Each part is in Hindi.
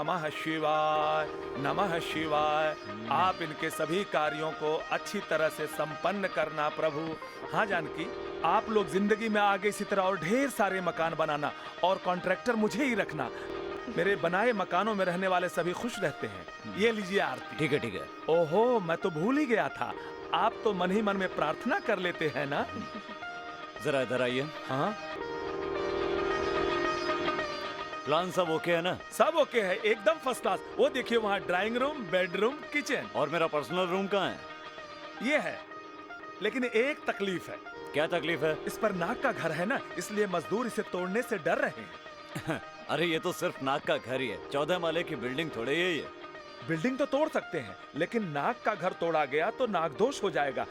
नमः शिवाय, नमः शिवाय। आप इनके सभी कार्यों को अच्छी तरह से संपन्न करना प्रभु। हाँ जानकी, आप लोग जिंदगी में आगे इसी तरह और ढेर सारे मकान बनाना और कॉन्ट्रैक्टर मुझे ही रखना। मेरे बनाए मकानों में रहने वाले सभी खुश रहते हैं। ये लीजिए आरती। ठीक है ठीक है। ओहो, मैं तो भूल ही गया था, आप तो मन ही मन में प्रार्थना कर लेते हैं ना। जरा इधर आइए। हाँ, प्लान सब ओके है ना? सब ओके है, एकदम फर्स्ट क्लास। वो देखिए वहाँ ड्राइंग रूम, बेडरूम, किचन। और मेरा पर्सनल रूम कहाँ है? ये है, लेकिन एक तकलीफ है। क्या तकलीफ है? इस पर नाग का घर है ना, इसलिए मजदूर इसे तोड़ने से डर रहे हैं। अरे ये तो सिर्फ नाग का घर ही है, 14 माले की बिल्डिंग थोड़े ही है ये। बिल्डिंग तो तोड़ सकते हैं, लेकिन नाग का घर तोड़ा गया तो नागदोष हो जाएगा।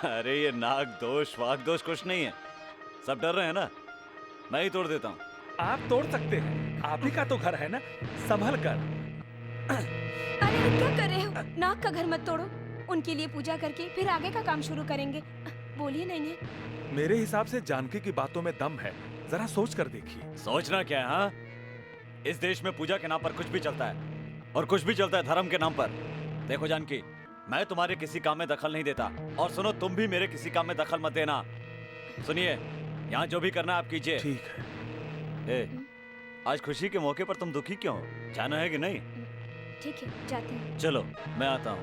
अरे ये नाग दोष वाग दोष कुछ नहीं है, सब डर रहे हैं ना, मैं ही तोड़ देता हूँ। आप तोड़ सकते हैं, आप ही का तो घर है ना, संभल कर। अरे क्या कर रहे हो? नाग का घर मत तोड़ो, उनके लिए पूजा करके फिर आगे का काम शुरू करेंगे। बोलिए नहीं। मेरे हिसाब से जानकी की बातों में दम है, जरा सोच कर देखिए। सोचना क्या है? हाँ, इस देश में पूजा के नाम पर कुछ भी चलता है और कुछ भी चलता है धर्म के नाम पर। देखो जानकी, मैं तुम्हारे किसी काम में दखल नहीं देता, और सुनो तुम भी मेरे किसी काम में दखल मत देना। सुनिए, यहाँ जो भी करना आप कीजिए। ठीक है। ए, आज खुशी के मौके पर तुम दुखी क्यों हो? जाना है कि नहीं? ठीक है, जाते हैं। चलो मैं आता हूँ।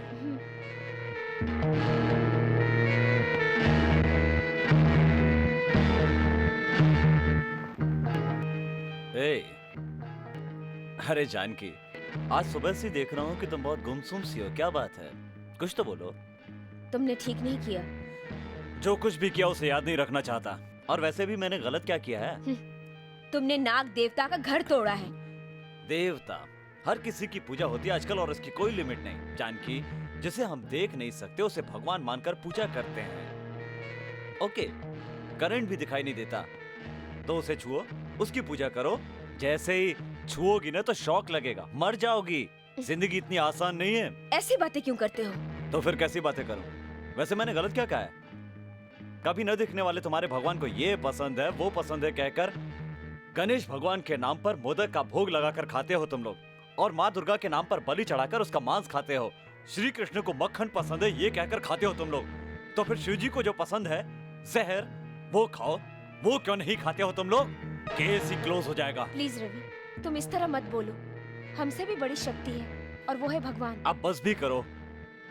अरे जानकी, आज सुबह से देख रहा हूँ कि तुम बहुत गुमसुम सी हो, क्या बात है? कुछ तो बोलो। तुमने ठीक नहीं किया। जो कुछ भी किया उसे याद नहीं रखना चाहता, और वैसे भी मैंने गलत क्या किया है? तुमने नाग देवता का घर तोड़ा है। देवता? हर किसी की पूजा होती है आजकल, और इसकी कोई लिमिट नहीं। जानकी, जिसे हम देख नहीं सकते उसे भगवान मानकर पूजा करते हैं। ओके, करंट भी दिखाई नहीं देता तो उसे छुओ, उसकी पूजा करो। जैसे ही छुओगी ना तो शौक लगेगा, मर जाओगी। जिंदगी इतनी आसान नहीं है। ऐसी बातें क्यों करते हो? तो फिर कैसी बातें करूं? वैसे मैंने गलत क्या कहा है? कभी न दिखने वाले तुम्हारे भगवान को ये पसंद है वो पसंद है कहकर गणेश भगवान के नाम पर मोदक का भोग लगाकर खाते हो तुम लोग, और माँ दुर्गा के नाम पर बलि चढ़ाकर उसका मांस खाते हो। श्री कृष्ण को मक्खन पसंद है ये कहकर खाते हो तुम लोग, तो फिर शिव जी को जो पसंद है जहर, वो खाओ। वो क्यों नहीं खाते हो तुम लोग? केस ही क्लोज हो जाएगा। प्लीज रवि, तुम इस तरह मत बोलो। हमसे भी बड़ी शक्ति है और वो है भगवान। अब बस भी करो।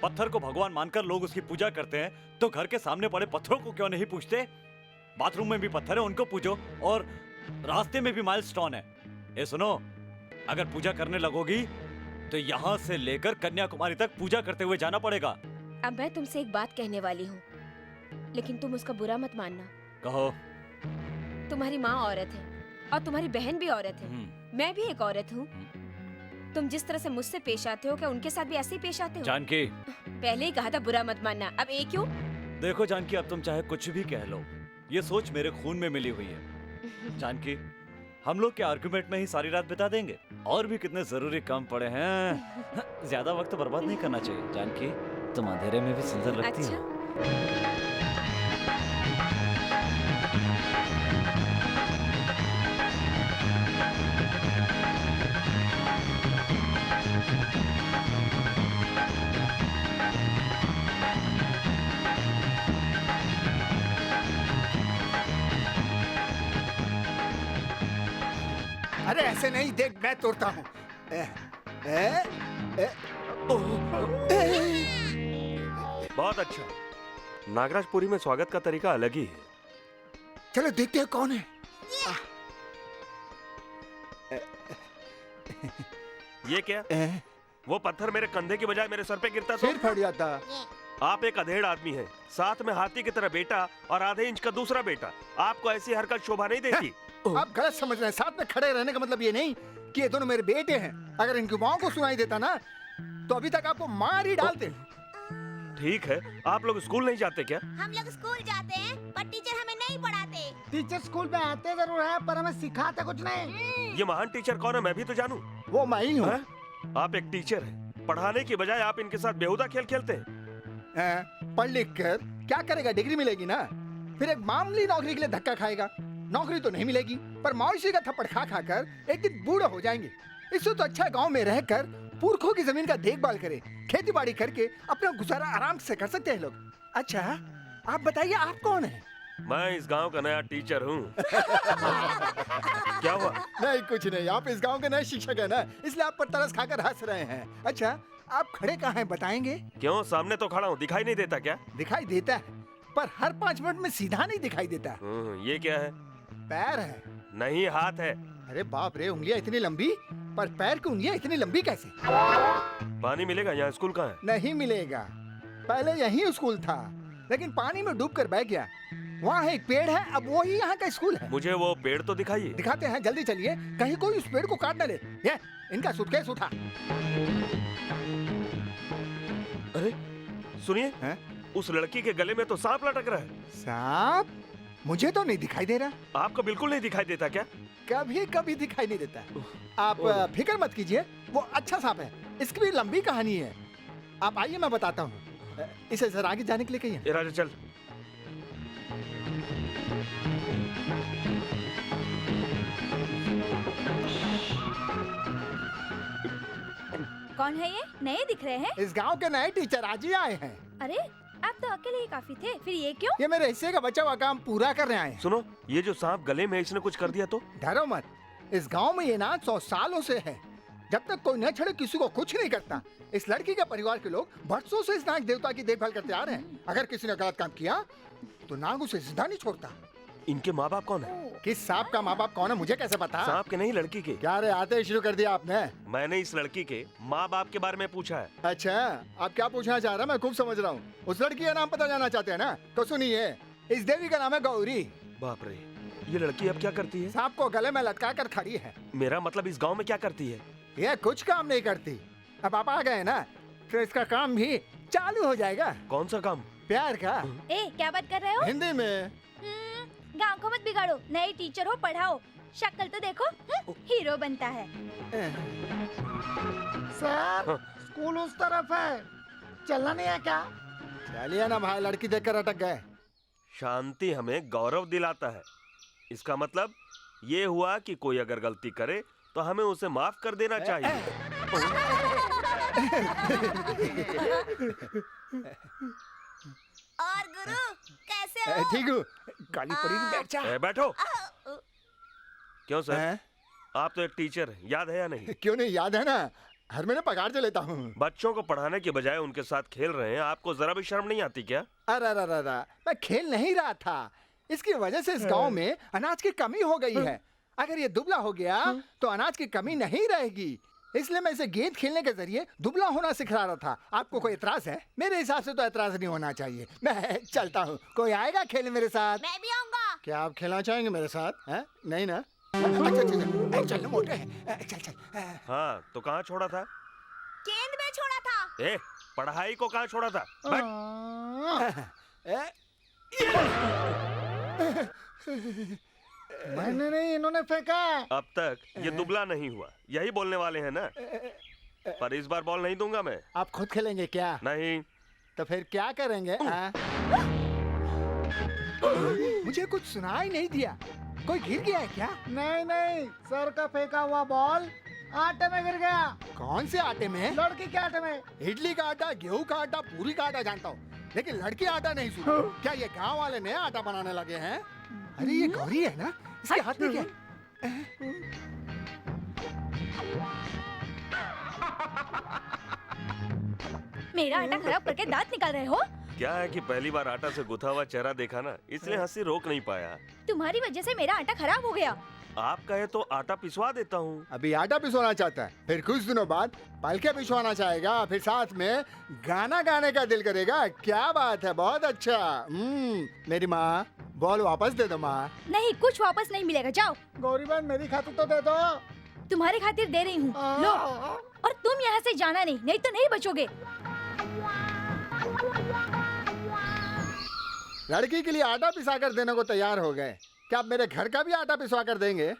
पत्थर को भगवान मानकर लोग उसकी पूजा करते हैं, तो घर के सामने पड़े पत्थरों को क्यों नहीं पूजते? बाथरूम में भी पत्थर है, उनको पूजो, और रास्ते में भी माइलस्टोन है। ये सुनो, अगर पूजा करने लगोगी तो यहाँ से लेकर कन्याकुमारी तक पूजा करते हुए जाना पड़ेगा। अब मैं तुमसे एक बात कहने वाली हूँ, लेकिन तुम उसका बुरा मत मानना। कहो। तुम्हारी माँ औरत है और तुम्हारी बहन भी औरत है, मैं भी एक औरत हूँ। तुम जिस तरह से मुझसे पेश आते हो, क्या उनके साथ भी ऐसे ही पेश आते हो? जानकी, पहले ही कहा था बुरा मत मानना, अब एक क्यों? देखो जानकी, अब तुम चाहे कुछ भी कह लो, ये सोच मेरे खून में मिली हुई है। जानकी, हम लोग के आर्गुमेंट में ही सारी रात बिता देंगे, और भी कितने जरूरी काम पड़े हैं। ज्यादा वक्त बर्बाद नहीं करना चाहिए। जानकी, तुम अंधेरे में भी सुंदर लगती हो। अच्छा? अरे ऐसे नहीं, देख मैं तोड़ता हूँ। बहुत अच्छा। नागराजपुरी में स्वागत का तरीका अलग ही है। चलो देखते हैं कौन है। ये क्या? वो पत्थर मेरे कंधे की बजाय मेरे सर पे गिरता तो सिर फट जाता। आप एक अधेड़ आदमी हैं, साथ में हाथी की तरह बेटा और आधे इंच का दूसरा बेटा। आपको ऐसी हरकत शोभा नहीं देती। आप गलत समझ रहे हैं। साथ में खड़े रहने का मतलब ये नहीं कि ये दोनों मेरे बेटे हैं। अगर इनकी माँ को सुनाई देता ना तो अभी तक आपको मार ही डालते। ठीक है, आप लोग स्कूल नहीं जाते क्या? हम लोग स्कूल जाते हैं पर टीचर हमें नहीं पढ़ाते। टीचर स्कूल में आते जरूर है पर हमें सिखाते कुछ नहीं। ये महान टीचर कौन है मैं भी तो जानूं। वो मैं ही हूँ। आप एक टीचर हैं, पढ़ाने की बजाय आप इनके साथ बेहुदा खेल खेलते हैं। पढ़ लिख कर क्या करेगा? डिग्री मिलेगी ना, फिर एक मामूली नौकरी के लिए धक्का खाएगा। नौकरी तो नहीं मिलेगी, पर मौसी का थप्पड़ खा खा कर एक दिन बूढ़े हो जाएंगे। इससे तो अच्छा गांव में रहकर पुरखों की जमीन का देखभाल करे, खेती बाड़ी करके अपना गुजारा आराम से कर सकते हैं लोग। अच्छा आप बताइए आप कौन है? मैं इस गांव का नया टीचर हूँ। क्या हुआ? नहीं कुछ नहीं, आप इस गांव के नए शिक्षक है ना, इसलिए आप पर तरस खाकर हंस रहे हैं। अच्छा आप खड़े कहाँ हैं बताएंगे? क्यों, सामने तो खड़ा हूँ, दिखाई नहीं देता क्या? दिखाई देता है पर हर 5 मिनट में सीधा नहीं दिखाई देता। ये क्या है? पैर है। नहीं, हाथ है। अरे बाप रे, उंगलियां इतनी लंबी पर पैर की उंगलियां इतनी लंबी कैसे? पानी मिलेगा? यहाँ स्कूल कहाँ है? नहीं मिलेगा, पहले यही स्कूल था लेकिन पानी में डूब कर बह गया। वहाँ एक पेड़ है, अब वो ही यहाँ का स्कूल है। मुझे वो पेड़ तो दिखाइए। दिखाते हैं, जल्दी चलिए, कहीं कोई उस पेड़ को काट न ले। ये इनका सूटकेस उठा। अरे सुनिए, हैं? उस लड़की के गले में तो सांप लटक रहा है। सांप? मुझे तो नहीं दिखाई दे रहा। आपको बिल्कुल नहीं दिखाई देता क्या? कभी कभी दिखाई नहीं देता। आप फिक्र मत कीजिए, वो अच्छा सांप है, इसकी भी लंबी कहानी है। आप आइए मैं बताता हूँ। इसे जरा आगे जाने के लिए कहिए। ए राजा चल। कौन है ये? नए दिख रहे हैं। इस गांव के नए टीचर आज ही आए हैं। अरे आप तो अकेले ही काफी थे, फिर ये क्यों? ये मेरे हिस्से का बचा हुआ काम पूरा करने आए हैं। सुनो, ये जो सांप गले में, इसने कुछ कर दिया तो? डरो मत, इस गांव में ये नाच 100 सालों से है। जब तक कोई न छड़े किसी को कुछ नहीं करता। इस लड़की के परिवार के लोग बरसों से इस नाग देवता की देखभाल करते आ रहे हैं। अगर किसी ने गलत काम किया तो नाग उसे जिंदा नहीं छोड़ता। इनके माँ बाप कौन है? किस सांप का माँ बाप कौन है मुझे कैसे पता? सांप के नहीं, लड़की के। क्या रे, आते ही शुरू कर दिया आपने? मैंने इस लड़की के माँ बाप के बारे में पूछा है। अच्छा आप क्या पूछना चाह रहा है मैं खूब समझ रहा हूँ। उस लड़की का नाम पता जाना चाहते हैं ना, तो सुनिए, इस देवी का नाम है गौरी। बाप रे, ये लड़की अब क्या करती है? सांप को गले में लटका कर खड़ी है। मेरा मतलब इस गांव में क्या करती है? ये कुछ काम नहीं करती। अब आप आ गए ना तो इसका काम भी चालू हो जाएगा। कौन सा काम? प्यार का। ए क्या बात कर रहे हो? हिंदी में। गाँव को मत बिगाड़ो, नए टीचर हो, पढ़ाओ। शक्ल तो देखो, हीरो बनता है। सर स्कूल उस तरफ है, चलना नहीं है क्या? चलिए ना भाई, लड़की देखकर अटक गए। शांति हमें गौरव दिलाता है। इसका मतलब ये हुआ कि कोई अगर गलती करे तो हमें उसे माफ कर देना चाहिए। और गुरु कैसे हो? ठीक हूँ, काली पड़ी बैठ जा। बैठो। क्यों सर? हैं? आप तो एक टीचर हैं, याद है या नहीं? क्यों नहीं याद है ना, हर महीने पगार से लेता हूँ। बच्चों को पढ़ाने के बजाय उनके साथ खेल रहे हैं, आपको जरा भी शर्म नहीं आती क्या? अरे मैं खेल नहीं रहा था। इसकी वजह से इस गांव में अनाज की कमी हो गई है। अगर ये दुबला हो गया तो अनाज की कमी नहीं रहेगी, इसलिए मैं इसे गेंद खेलने के जरिए दुबला होना सिखा रहा था। आपको कोई एतराज है? मेरे हिसाब से तो एतराज नहीं होना चाहिए। मैं चलता हूँ, कोई आएगा खेलने मेरे साथ? मैं भी आऊंगा। क्या आप खेलना चाहेंगे मेरे साथ? है? नहीं ना? अच्छा चल मोटे है, चल। हाँ तो कहाँ छोड़ा था? गेंद में छोड़ा था। ए, पढ़ाई को कहाँ छोड़ा था? बैठ। मैंने नहीं, इन्होंने फेंका। अब तक ये दुबला नहीं हुआ, यही बोलने वाले हैं ना? पर इस बार बॉल नहीं दूंगा मैं। आप खुद खेलेंगे क्या? नहीं। तो फिर क्या करेंगे? मुझे कुछ सुनाई नहीं दिया, कोई गिर गया है क्या? नहीं, सर का फेंका हुआ बॉल आटे में गिर गया। कौन से आटे में? लड़की के आटे में। इडली का आटा, गेहूं का आटा, पूरी का आटा जानता हूँ, लेकिन लड़की आटा नहीं सुना। क्या ये गांव वाले नया आटा बनाने लगे हैं? अरे ये गौरी है ना, इसके हाथ में क्या है? मेरा आटा खराब करके दांत निकाल रहे हो? क्या है कि पहली बार आटा से गुथा हुआ चेहरा देखा ना, इसलिए हंसी रोक नहीं पाया। तुम्हारी वजह से मेरा आटा खराब हो गया। आप कहे तो आटा पिसवा देता हूँ। अभी आटा पिसवाना चाहता है, फिर कुछ दिनों बाद पालके पिसवाना चाहेगा, फिर साथ में गाना गाने का दिल करेगा। क्या बात है, बहुत अच्छा। मेरी माँ, बॉल वापस दे दो माँ। नहीं, कुछ वापस नहीं मिलेगा, जाओ। गौरी बहन मेरी खातिर तो दे दो। तुम्हारे खातिर दे रही हूँ, लो। और तुम यहाँ से जाना नहीं तो नहीं बचोगे। लड़की के लिए आटा पिसा कर देने को तैयार हो गए, क्या आप मेरे घर का भी आटा पिसवा कर देंगे?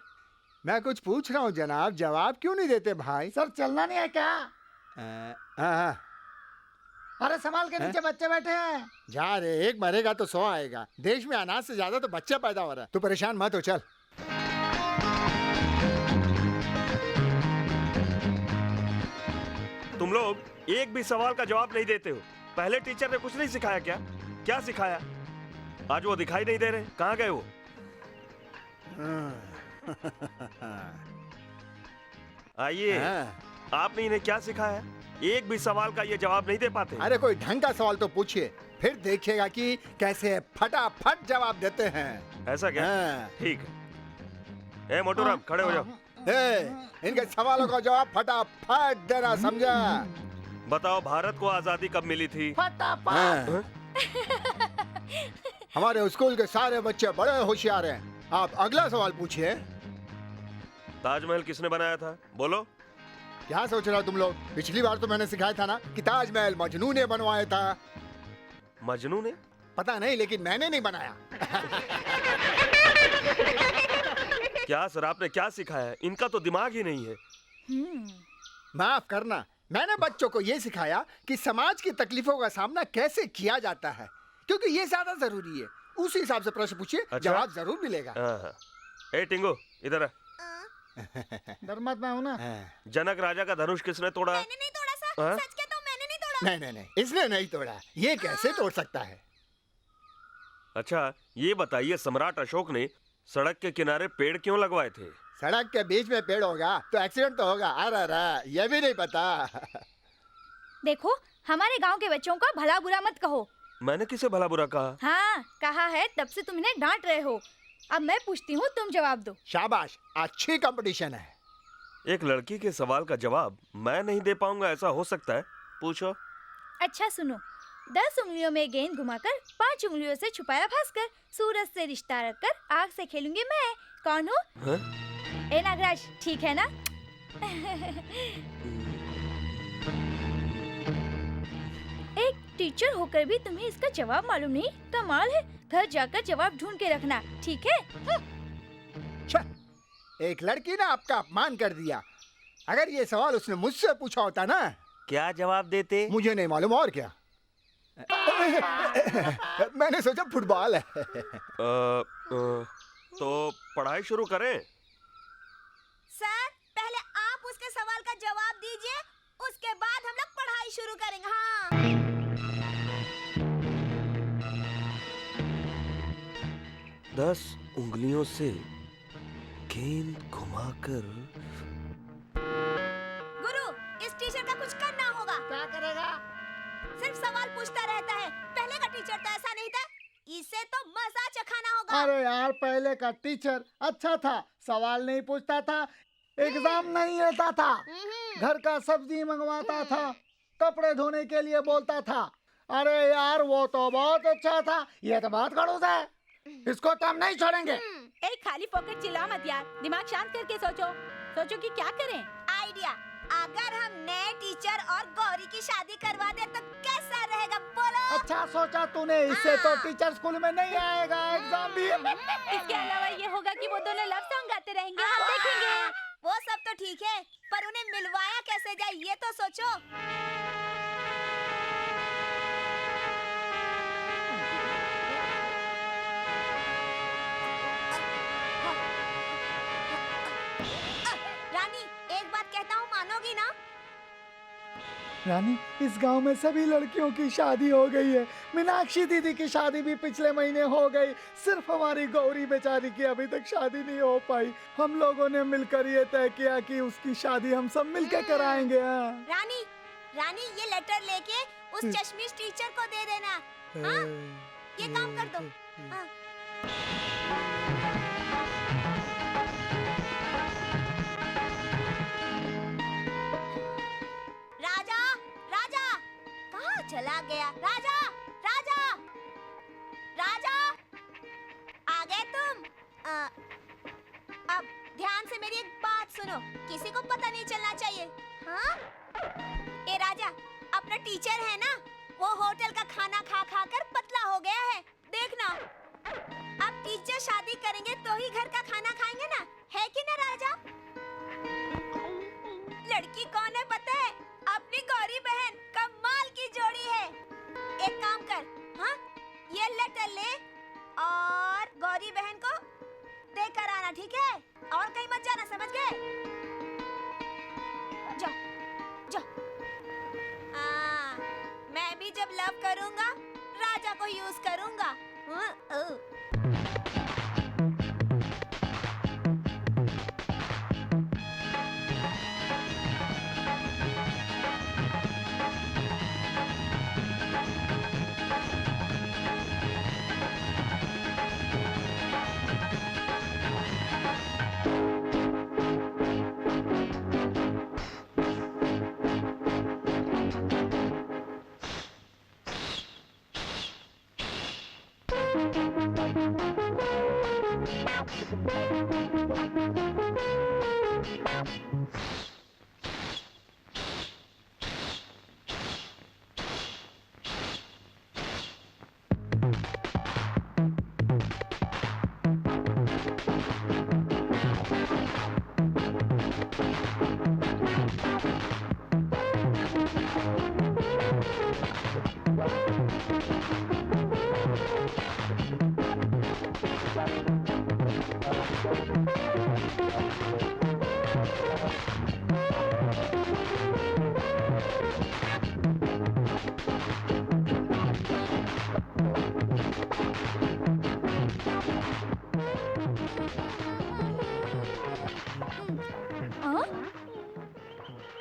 मैं कुछ पूछ रहा हूँ जनाब, जवाब क्यों नहीं देते भाई? सर चलना नहीं है क्या? हाँ। अरे संभाल के, नीचे बच्चे बैठे हैं। जा रे, एक मरेगा तो 100 आएगा। देश में अनाज से ज्यादा तो बच्चा पैदा हो रहा है। तू परेशान मत हो, चल। तुम लोग एक भी सवाल का जवाब नहीं देते हो। पहले टीचर ने कुछ नहीं सिखाया क्या? क्या सिखाया? आज वो दिखाई नहीं दे रहे, कहाँ गए वो? आइए, आपने इन्हें क्या सिखाया? एक भी सवाल का ये जवाब नहीं दे पाते। अरे कोई ढंग का सवाल तो पूछिए, फिर देखिएगा कि कैसे फटाफट जवाब देते हैं। ऐसा क्या? ठीक है। मोटू राम, खड़े हो जाओ। इनके सवालों का जवाब फटाफट देना, समझा? बताओ, भारत को आजादी कब मिली थी? फटाफट। हमारे स्कूल के सारे बच्चे बड़े होशियार हैं। आप अगला सवाल पूछिए। ताजमहल किसने बनाया था? बोलो। क्या सोच रहे हो तुम लोग? पिछली बार तो मैंने सिखाया था ना कि ताजमहल मजनू ने बनवाया था। मजनू ने? पता नहीं, लेकिन मैंने नहीं बनाया। क्या सर, आपने क्या सिखाया? इनका तो दिमाग ही नहीं है। माफ करना, मैंने बच्चों को ये सिखाया कि समाज की तकलीफों का सामना कैसे किया जाता है, क्योंकि ये ज्यादा जरूरी है। उसी हिसाब से प्रश्न पूछिए, अच्छा? जवाब जरूर मिलेगा। ए टिंगो, इधर आ। धर्मत मैं हूँ ना। जनक राजा का धनुष किसने तोड़ा? मैंने नहीं तोड़ा सर, सच कहता हूँ, मैंने नहीं तोड़ा। नहीं, इसने नहीं तोड़ा। ये कैसे तोड़ सकता है? अच्छा, ये बताइए, सम्राट अशोक ने सड़क के किनारे पेड़ क्यों लगवाए थे? सड़क के बीच में पेड़ होगा तो एक्सीडेंट तो होगा। अरे ये भी नहीं पता। देखो, हमारे गांव के बच्चों का भला बुरा मत कहो। मैंने किसे भला बुरा कहा? हाँ, कहा है, तब से तुम इन्हें डांट रहे हो। अब मैं पूछती हूँ, तुम जवाब दो। शाबाश, अच्छी कंपटीशन है। एक लड़की के सवाल का जवाब मैं नहीं दे पाऊंगा, ऐसा हो सकता है? पूछो। अच्छा सुनो, 10 उंगलियों में गेंद घुमाकर 5 उंगलियों से छुपाया भास्कर, सूरज से रिश्ता रखकर आग से खेलूंगी मैं, कौन हूँ? ए नागराज, ठीक है ना? एक टीचर होकर भी तुम्हें इसका जवाब मालूम नहीं? कमाल है। घर जाकर जवाब ढूंढ के रखना, ठीक है? एक लड़की ने आपका अपमान कर दिया। अगर ये सवाल उसने मुझसे पूछा होता ना, क्या जवाब देते? मुझे नहीं मालूम, और क्या। मैंने सोचा फुटबॉल है। तो पढ़ाई शुरू करें? सर, पहले आप उसके सवाल का जवाब दीजिए, उसके बाद हम लोग पढ़ाई शुरू करेंगे। हाँ। 10 उंगलियों से गेंद घुमाकर। गुरु, इस टीचर का कुछ करना होगा। क्या करेगा? सिर्फ सवाल पूछता रहता है। पहले का टीचर तो ऐसा नहीं था। इसे तो मजा चखाना होगा। अरे यार, पहले का टीचर अच्छा था, सवाल नहीं पूछता था, एग्जाम नहीं लेता था, घर का सब्जी मंगवाता था, कपड़े धोने के लिए बोलता था। अरे यार, वो तो बहुत अच्छा था। ये तो बहुत खड़ूस है, इसको तो हम नहीं छोड़ेंगे। एक खाली पॉकेट चिल्ला मत यार, दिमाग शांत करके सोचो कि क्या करें। आइडिया, अगर हम नए टीचर और गौरी की शादी करवा दे तो कैसा रहेगा, बोलो? अच्छा सोचा तूने, इससे तो टीचर स्कूल में नहीं आएगा, एग्जाम भी। इसके अलावा ये होगा कि वो दोनों लव सॉन्ग गाते रहेंगे, हम देखेंगे। वो सब तो ठीक है, पर उन्हें मिलवाया कैसे जाए ये तो सोचो। रानी, एक बात कहता हूँ, मानोगी ना? रानी, इस गांव में सभी लड़कियों की शादी हो गई है। मीनाक्षी दीदी की शादी भी पिछले महीने हो गई। सिर्फ हमारी गौरी बेचारी की अभी तक शादी नहीं हो पाई। हम लोगों ने मिलकर ये तय किया कि उसकी शादी हम सब मिलकर कराएंगे। रानी, ये लेटर लेके उस चश्मिश टीचर को दे देना। हाँ? ये काम कर दो। हाँ। राजा, कहाँ चला गया? राजा, आ गए तुम? अब ध्यान से मेरी एक बात सुनो, किसी को पता नहीं चलना चाहिए। हाँ? ए राजा, अपना टीचर है ना, वो होटल का खाना खा कर पतला हो गया है, देखना। अब टीचर शादी करेंगे तो ही घर का खाना खाएंगे ना, है कि ना राजा? लड़की कौन है पता है? अपनी गौरी बहन, कमाल की जोड़ी है। एक काम कर, हाँ, ये लेटर ले और गौरी बहन को देकर आना, ठीक है? और कहीं मत जाना, समझ गए? जाओ। जब लव करूंगा राजा को यूज करूंगा।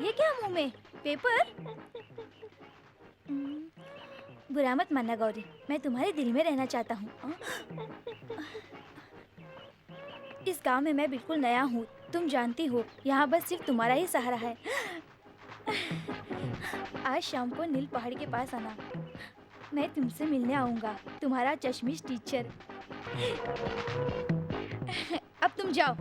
ये क्या मुंह में? पेपर? बुरा मत मानना गौरी, मैं तुम्हारे दिल में रहना चाहता हूँ। इस गांव में मैं बिल्कुल नया हूँ, तुम जानती हो, यहाँ बस सिर्फ तुम्हारा ही सहारा है। आज शाम को नील पहाड़ के पास आना, मैं तुमसे मिलने आऊंगा, तुम्हारा चश्मिश टीचर। अब तुम जाओ।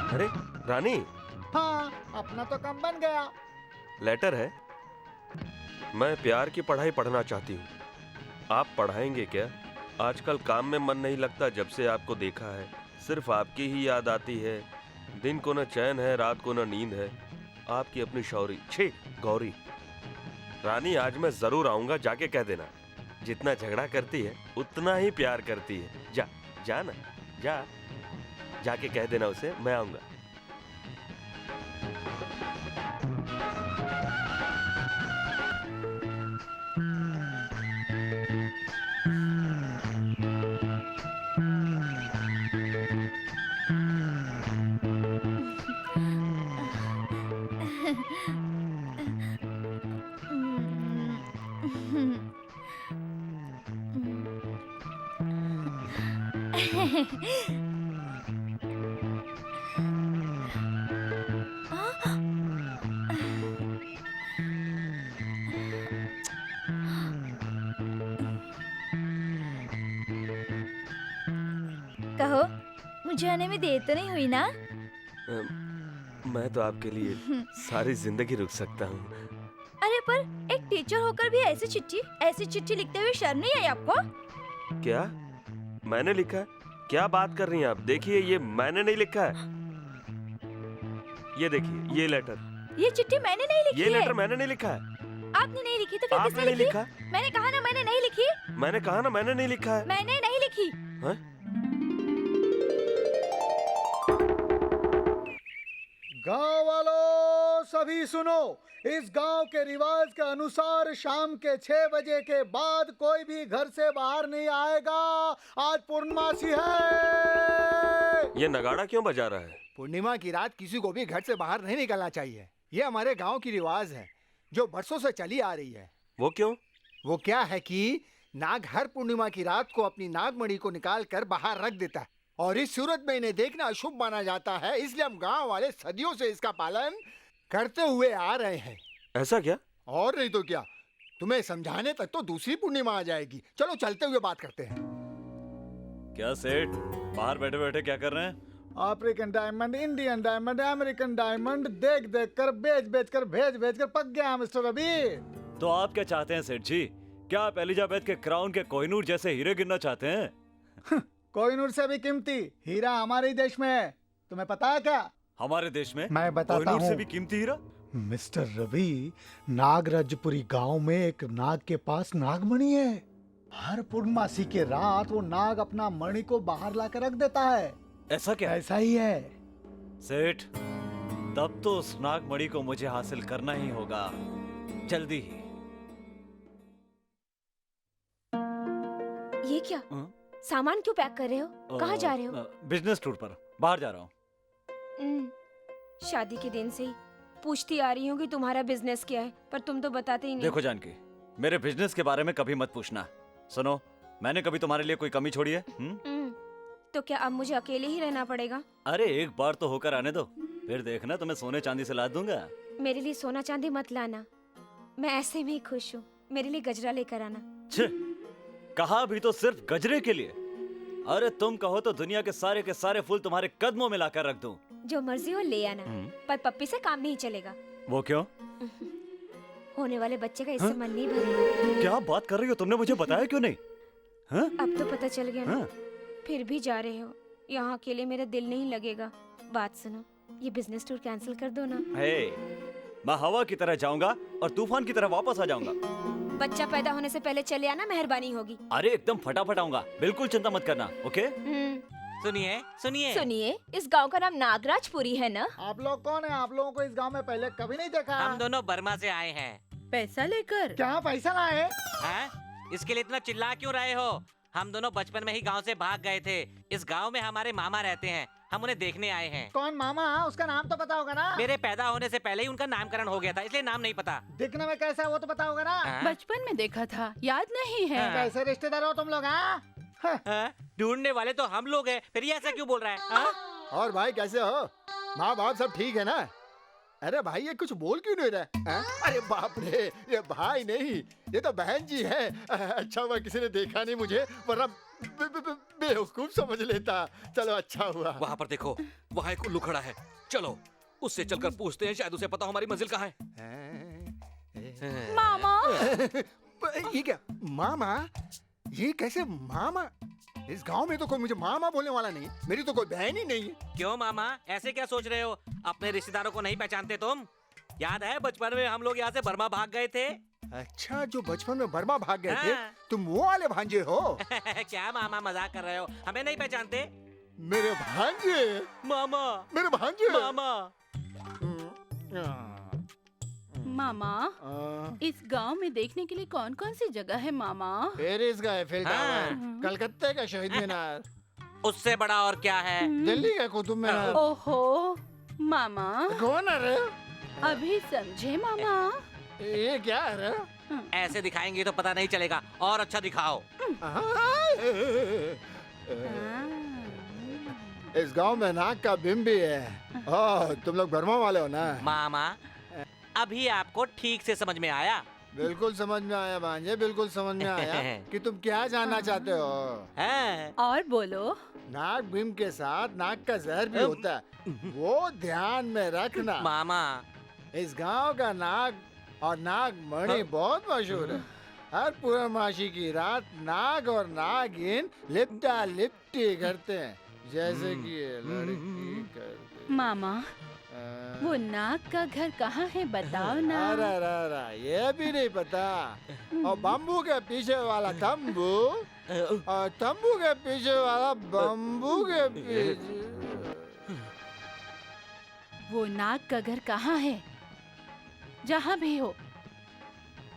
अरे रानी, हाँ, अपना तो काम बन गया। लेटर है। मैं प्यार की पढ़ाई पढ़ना चाहती हूँ। आप पढ़ाएंगे क्या? आजकल काम में मन नहीं लगता, जब से आपको देखा है सिर्फ आपकी ही याद आती है। दिन को न चैन है, रात को न नींद है। आपकी अपनी शौरी, छे गौरी। रानी, आज मैं जरूर आऊंगा, जाके कह देना। जितना झगड़ा करती है उतना ही प्यार करती है। जा जा ना, जा, जाके कह देना उसे मैं आऊंगा। कहो, मुझे आने में देर तो नहीं हुई ना? मैं तो आपके लिए सारी जिंदगी रुक सकता हूँ। अरे पर एक टीचर होकर भी ऐसी चिट्ठी लिखते हुए शर्म नहीं आई आपको? क्या मैंने लिखा है? क्या बात कर रही हैं आप? देखिए, ये मैंने नहीं लिखा है। ये देखिए, ये लेटर। ये चिट्ठी मैंने नहीं लिखी ये है। लेटर मैंने नहीं लिखा है। आपने नहीं लिखी तो फिर आपने किसने नहीं लिखी? लिखा। मैंने कहा ना मैंने नहीं लिखी। मैंने कहा ना मैंने नहीं लिखा है। मैंने नहीं लिखी। हाँ? गांव वालों सभी सुनो, इस गांव के रिवाज के अनुसार शाम के 6 बजे के बाद कोई भी घर से बाहर नहीं आएगा। आज पूर्णमासी है। ये नगाड़ा क्यों बजा रहा है? पूर्णिमा की रात किसी को भी घर से बाहर नहीं निकलना चाहिए। ये हमारे गांव की रिवाज है जो बरसों से चली आ रही है। वो क्यों? वो क्या है कि नाग हर पूर्णिमा की रात को अपनी नागमणि को निकाल कर बाहर रख देता है और इस सूरत में इन्हें देखना अशुभ माना जाता है। इसलिए हम गांव वाले सदियों से इसका पालन करते हुए आ रहे हैं। ऐसा क्या? और नहीं तो क्या, तुम्हें समझाने तक तो दूसरी पूर्णिमा आ जाएगी। चलो चलते हुए बात करते हैं। क्या सेठ, बाहर बैठे बैठे क्या कर रहे हैं? African diamond, Indian diamond, American diamond देख देख कर बेच कर भेज कर पक गया मिस्टर रवि। तो आप क्या चाहते हैं सेठ जी? क्या आप एलिजाबेथ के क्राउन के कोहिनूर जैसे हीरे गिनना चाहते हैं? कोहिनूर से भी कीमती हीरा हमारे ही देश में है, तुम्हें पता है क्या? हमारे देश में मैं बताता कोहिनूर से हूँ भी कीमती हीरा? मिस्टर रवि, नागराजपुरी गांव में एक नाग के पास नागमणि है। हर पूर्णमासी के रात वो नाग अपना मणि को बाहर लाकर रख देता है। ऐसा क्या? ऐसा ही है। सेठ, तब तो उस नागमणि को मुझे हासिल करना ही होगा, जल्दी ही। ये क्या? सामान क्यों पैक कर रहे हो? कहाँ जा रहे हो? बिजनेस टूर पर बाहर जा रहा हूँ। शादी के दिन से ही पूछती आ रही हूँ कि तुम्हारा बिजनेस क्या है, पर तुम तो बताते ही नहीं। देखो जानकी, मेरे बिजनेस के बारे में कभी मत पूछना। सुनो, मैंने कभी तुम्हारे लिए कोई कमी छोड़ी है? तो क्या अब मुझे अकेले ही रहना पड़ेगा? अरे एक बार तो होकर आने दो, फिर देखना तुम्हें सोने चांदी से लाद दूंगा। मेरे लिए सोना चांदी मत लाना, मैं ऐसे में ही खुश हूँ। मेरे लिए गजरा लेकर आना। छे, कहा भी तो सिर्फ गजरे के लिए। अरे तुम कहो तो दुनिया के सारे फूल तुम्हारे कदमों में लाकर रख दूं। जो मर्जी हो ले आना, पर पप्पी से काम नहीं चलेगा। वो क्यों? होने वाले बच्चे का इससे मन नहीं भरेगा। क्या बात कर रही हो? तुमने मुझे बताया क्यों नहीं? हाँ? अब तो पता चल गया ना। हाँ? फिर भी जा रहे हो, यहाँ अकेले मेरा दिल नहीं लगेगा। बात सुनो, ये बिजनेस टूर कैंसिल कर दो ना। मैं हवा की तरह जाऊंगा और तूफान की तरह वापस आ जाऊंगा। बच्चा पैदा होने से पहले चले आना, मेहरबानी होगी। अरे एकदम फटाफट आऊंगा, बिल्कुल चिंता मत करना। ओके? सुनिए सुनिए सुनिए, इस गांव का नाम नागराजपुरी है ना? आप लोग कौन है? आप लोगों को इस गांव में पहले कभी नहीं देखा। हम दोनों बर्मा से आए हैं। पैसा लेकर? क्या पैसा लाए? हैं? इसके लिए इतना चिल्ला क्यों रहे हो? हम दोनों बचपन में ही गांव से भाग गए थे। इस गांव में हमारे मामा रहते हैं, हम उन्हें देखने आए हैं। कौन मामा? उसका नाम तो पता होगा ना? मेरे पैदा होने से पहले ही उनका नामकरण हो गया था, इसलिए नाम नहीं पता। दिखने में कैसा है वो तो पता होगा ना? बचपन में देखा था, याद नहीं है? कैसे रिश्तेदार हो तुम लोग? ढूंढने वाले तो हम लोग हैं, फिर ये ऐसा क्यों बोल रहा है? और भाई कैसे हो? माँ बाप सब ठीक है ना? अरे भाई ये कुछ बोल क्यों नहीं रहा? अरे बाप रे, ये भाई नहीं, ये तो बहन जी है। अच्छा हुआ किसी ने देखा नहीं मुझे, वरना बेवकूफ समझ लेता। चलो अच्छा हुआ। वहाँ पर देखो, वहाँ एक उल्लू खड़ा है। चलो उससे चलकर पूछते हैं, शायद उसे पता हो हमारी मंजिल कहाँ है। मामा! ये क्या मामा? ये कैसे मामा? इस गांव में तो कोई मुझे मामा बोलने वाला नहीं, मेरी तो कोई बहन ही नहीं है। क्यों मामा, ऐसे क्या सोच रहे हो? अपने रिश्तेदारों को नहीं पहचानते तुम? याद है बचपन में हम लोग यहाँ से बर्मा भाग गए थे? अच्छा, जो बचपन में बर्मा भाग गए थे, हाँ। तुम वो वाले भांजे हो? क्या मामा मजाक कर रहे हो? हमें नहीं पहचानते? मेरे भांजे? मामा, मेरे भांजे? मामा। मामा, इस गांव में देखने के लिए कौन कौन सी जगह है मामा? पेरिस का एफिल टावर, हाँ। कलकत्ते का शहीद मीनार, उससे बड़ा और क्या है? दिल्ली का कुतुब मीनार। ओहो मामा, कौन है रे? अभी समझे मामा? ये क्या है रे? ऐसे दिखाएंगे तो पता नहीं चलेगा, और अच्छा दिखाओ। इस गांव में नाग का बिंब भी है। ओह, तुम लोग बर्मा वाले हो ना? मामा, अभी आपको ठीक से समझ में आया? बिल्कुल समझ में आया भांजे, बिल्कुल समझ में आया कि तुम क्या जानना चाहते हो। हैं? और बोलो। नाग बिंब के साथ नाग का जहर भी होता है, वो ध्यान में रखना। मामा, इस गांव का नाग और नाग मणि बहुत मशहूर है। हर पूर्णमासी की रात नाग और नागिन लिपटा लिपटी करते हैं, जैसे कि ये लड़की करती। मामा, वो नाग का घर कहाँ है बताओ ना? अरे ये भी नहीं पता। और बम्बू के पीछे वाला तंबू, और तंबू के पीछे वाला बम्बू के पीछे। वो नाग का घर कहाँ है? जहाँ भी हो,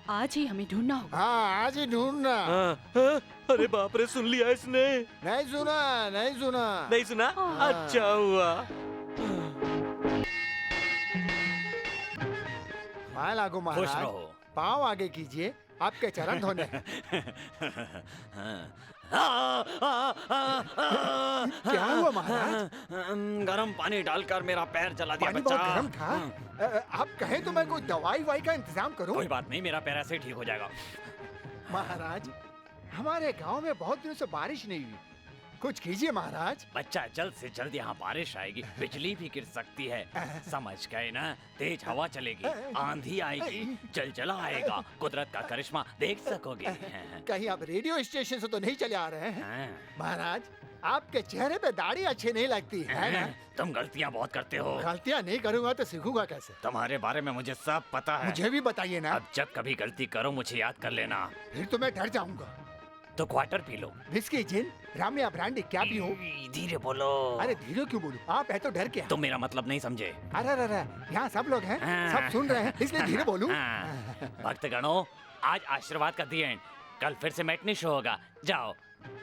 आज ही हमें ढूंढना होगा। हाँ, आज ही ढूंढना। अरे बाप रे, सुन लिया इसने? नहीं सुना, नहीं सुना। नहीं सुना? अच्छा हुआ। पाए लागू खुश महाराज, रहो। पाँव आगे कीजिए, आपके चरण धोने। क्या हुआ महाराज? गरम पानी डालकर मेरा पैर जला दिया पानी बच्चा। बहुत गर्म था। आप कहें तो मैं कोई दवाई वाई का इंतजाम करूं? कोई बात नहीं, मेरा पैर ऐसे ही ठीक हो जाएगा। महाराज, हमारे गांव में बहुत दिनों से बारिश नहीं हुई। कुछ कीजिए महाराज। बच्चा, जल्द से जल्द यहाँ बारिश आएगी, बिजली भी गिर सकती है, समझ गए ना? तेज हवा चलेगी, आंधी आएगी, जलजला आएगा, कुदरत का करिश्मा देख सकोगे। कहीं आप रेडियो स्टेशन से तो नहीं चले आ रहे हैं? महाराज, आपके चेहरे पे दाढ़ी अच्छी नहीं लगती है ना? तुम गलतियाँ बहुत करते हो। गलतियाँ नहीं करूँगा तो सीखूंगा कैसे? तुम्हारे बारे में मुझे सब पता है। मुझे भी बताइए ना। अब जब कभी गलती करो मुझे याद कर लेना। फिर तो मैं डर जाऊंगा। तो क्वार्टर पी लो। विस्की, जिन, राम या ब्रांडी क्या भी हो। धीरे बोलो। अरे धीरे क्यों बोलूं? आप है तो डर के। तुम मेरा मतलब नहीं समझे। अरे यहाँ सब लोग हैं, सब सुन रहे हैं, इसलिए धीरे बोलूं। भक्तगणों, आज आशीर्वाद का दी एंड, कल फिर से मैटनी शो होगा। जाओ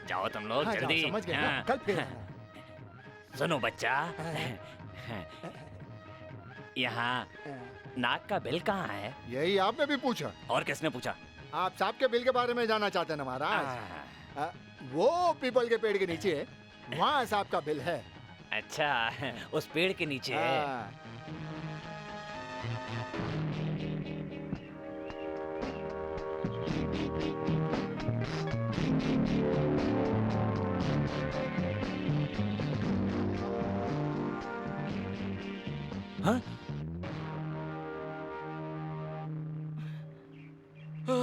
जाओ तुम लोग, जल्दी। समझ गए ना? कल फिर। सुनो बच्चा, यहाँ नाक का बिल कहाँ है? यही आपने भी पूछा? और किसने पूछा? आप सांप के बिल के बारे में जानना चाहते हैं ना महाराज? वो पीपल के पेड़ के नीचे है, वहाँ सांप का बिल है। अच्छा, उस पेड़ के नीचे है। हाँ? हाँ?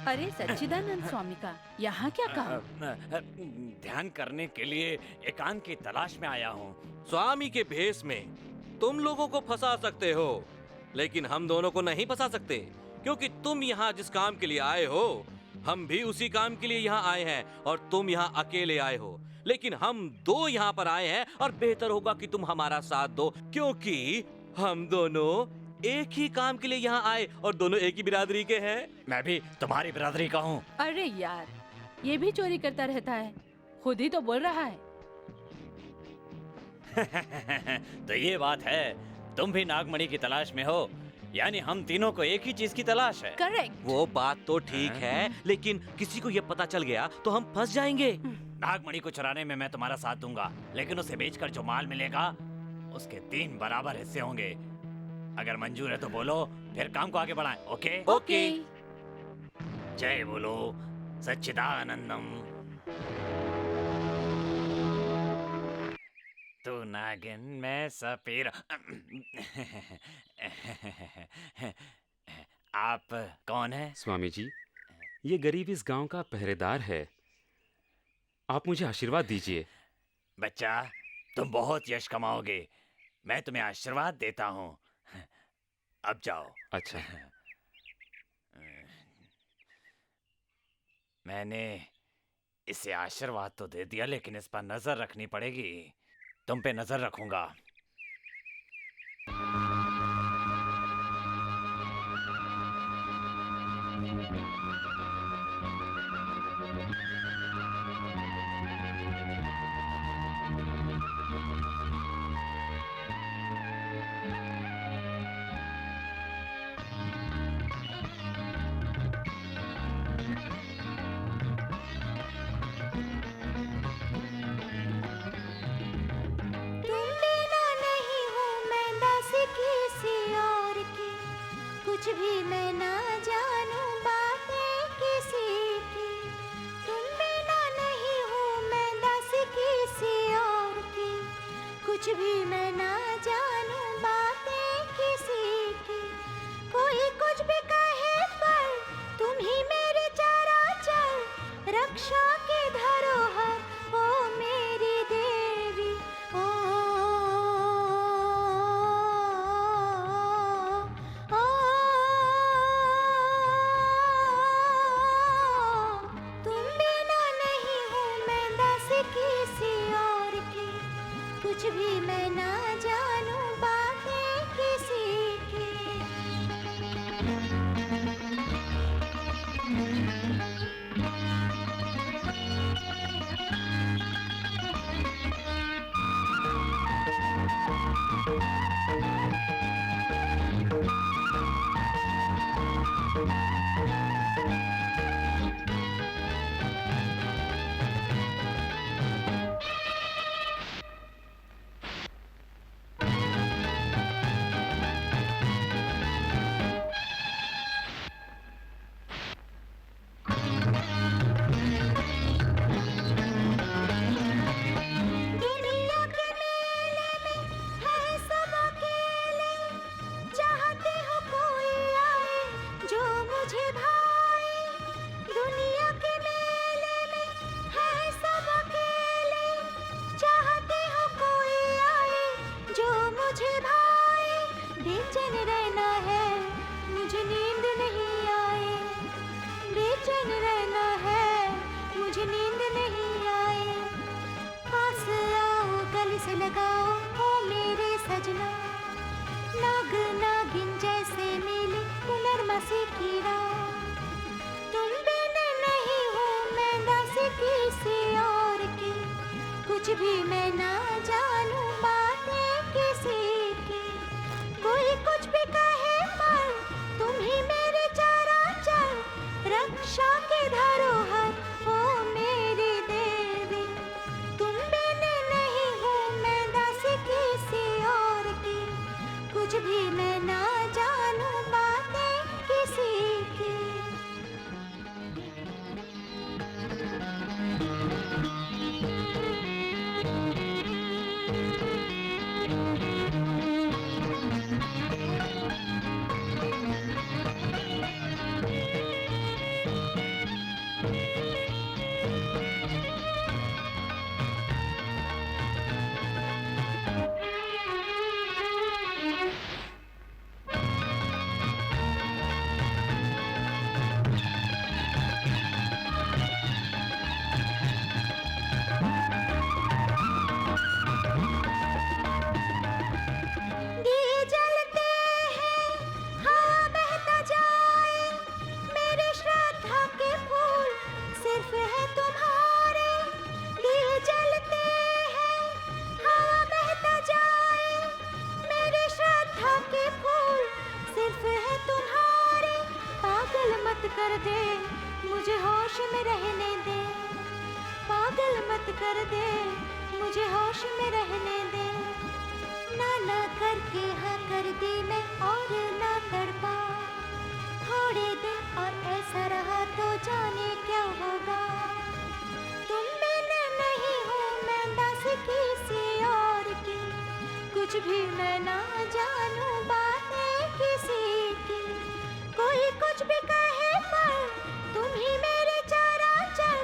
अरे सच्चिदानंद स्वामी का यहाँ क्या काम? ध्यान करने के लिए एकांत की तलाश में आया हूँ। स्वामी के भेष में तुम लोगों को फंसा सकते हो, लेकिन हम दोनों को नहीं फंसा सकते, क्योंकि तुम यहाँ जिस काम के लिए आए हो हम भी उसी काम के लिए यहाँ आए हैं, और तुम यहाँ अकेले आए हो, लेकिन हम दो यहाँ पर आए हैं और बेहतर होगा कि तुम हमारा साथ दो, क्योंकि हम दोनों एक ही काम के लिए यहाँ आए और दोनों एक ही बिरादरी के हैं। मैं भी तुम्हारी बिरादरी का हूँ। अरे यार, ये भी चोरी करता रहता है, खुद ही तो बोल रहा है। तो ये बात है, तुम भी नागमणि की तलाश में हो, यानी हम तीनों को एक ही चीज की तलाश है। करेक्ट। वो बात तो ठीक है, लेकिन किसी को ये पता चल गया तो हम फंस जाएंगे। नागमणि को चुराने में मैं तुम्हारा साथ दूंगा, लेकिन उसे बेचकर जो माल मिलेगा उसके 3 बराबर हिस्से होंगे। अगर मंजूर है तो बोलो, फिर काम को आगे बढ़ाएं। ओके? ओके। जय बोलो सच्चिदानंदम। तू नागिन, मैं सपेर। आप कौन है? स्वामी जी, ये गरीब इस गांव का पहरेदार है, आप मुझे आशीर्वाद दीजिए। बच्चा, तुम बहुत यश कमाओगे, मैं तुम्हें आशीर्वाद देता हूँ। अब जाओ। अच्छा। मैंने इसे आशीर्वाद तो दे दिया, लेकिन इस पर नजर रखनी पड़ेगी। तुम पे नजर रखूंगा। कुछ भी मैं ना जानूं बातें किसी की, तुम बिना नहीं हूँ मैं दास किसी और की। कुछ भी मैं ना जानूं बातें किसी की, कोई कुछ भी कहे पर तुम ही मेरे चराचर, रक्षा की धरोहर ओ मेरी देवी। ओ कुछ भी मैं ना जानूं बातें किसी की। मुझे नींद नहीं आए, पास आओ गले से लगाओ ओ मेरे सजना, नाग नागिन जैसे मिले पुनर्मसी की रात, तुम बिन नहीं हो मैं दासी किसी और की, कुछ भी मैं ना जानूं बातें किसी की, कोई कुछ भी कहे पर तुम ही मेरे चराचर, रक्षा के धरोहर ओ मेरी देवी, तुम बिन नहीं हो मैं दासी किसी और की, कुछ भी मैं ना जानूं बातें किसी की। दिए जलते हैं, हवा बहता जाए, मेरे श्रद्धा के फूल सिर्फ है तुम्हारे। दिए जलते हैं, हवा बहता जाए, मेरे श्रद्धा के फूल सिर्फ है तुम्हारे। पागल मत कर दे, मुझे होश में रहने दे, पागल मत कर दे, मुझे होश में रहने दे। ना करके हाँ कर दी मैं और ना तड़पा, थोड़े दिन और ऐसा रहा तो जाने क्या होगा, तुम बिन नहीं हो मैं दास किसी और की, कुछ भी मैं ना जानूं बातें किसी की, कोई कुछ भी कहे पर तुम ही मेरे चराचर,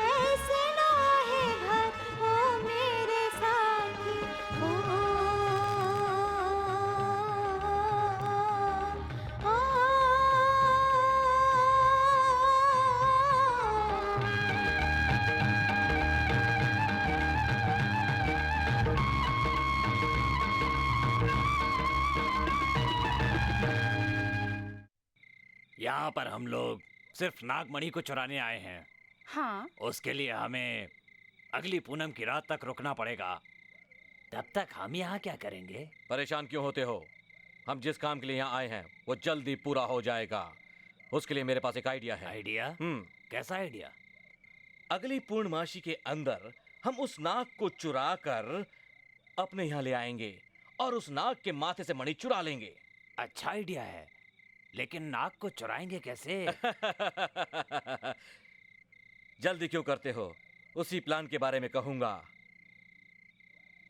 ऐसे ना है घर ओ मेरे साथी ओ, यहाँ पर हम लोग सिर्फ नागमणि को चुराने आए हैं। हाँ, उसके लिए हमें अगली पूनम की रात तक रुकना पड़ेगा। तब तक हम यहाँ क्या करेंगे? परेशान क्यों होते हो? हम जिस काम के लिए यहाँ आए हैं वो जल्दी पूरा हो जाएगा। उसके लिए मेरे पास एक आइडिया है। आइडिया? कैसा आइडिया? अगली पूर्णमासी के अंदर हम उस नाग को चुरा कर अपने यहाँ ले आएंगे और उस नाग के माथे से मणि चुरा लेंगे। अच्छा आइडिया है, लेकिन नाग को चुराएंगे कैसे? जल्दी क्यों करते हो? उसी प्लान के बारे में कहूंगा,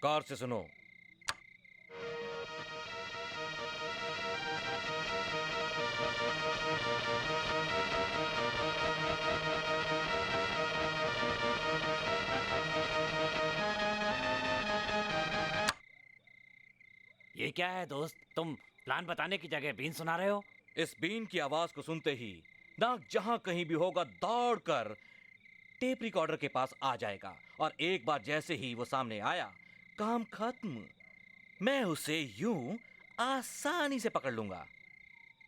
गौर से सुनो। ये क्या है दोस्त, तुम प्लान बताने की जगह बीन सुना रहे हो? इस बीन की आवाज को सुनते ही नाग जहां कहीं भी होगा दौड़कर टेप रिकॉर्डर के पास आ जाएगा और एक बार जैसे ही वो सामने आया, काम खत्म। मैं उसे यूं आसानी से पकड़ लूंगा।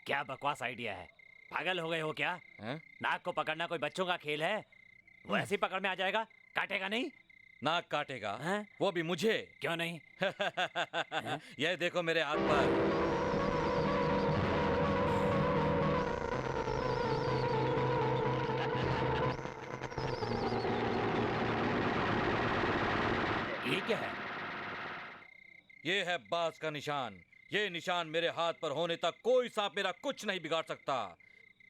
क्या बकवास आइडिया है, पागल हो गए हो क्या? हैं? नाग को पकड़ना कोई बच्चों का खेल है? वो ऐसे ही पकड़ में आ जाएगा, काटेगा नहीं? नाग काटेगा हैं? वो भी मुझे। क्यों नहीं? यह देखो मेरे हाथ पर। ये क्या है? ये है बाज का निशान। ये निशान मेरे हाथ पर होने तक कोई सांप मेरा कुछ नहीं बिगाड़ सकता।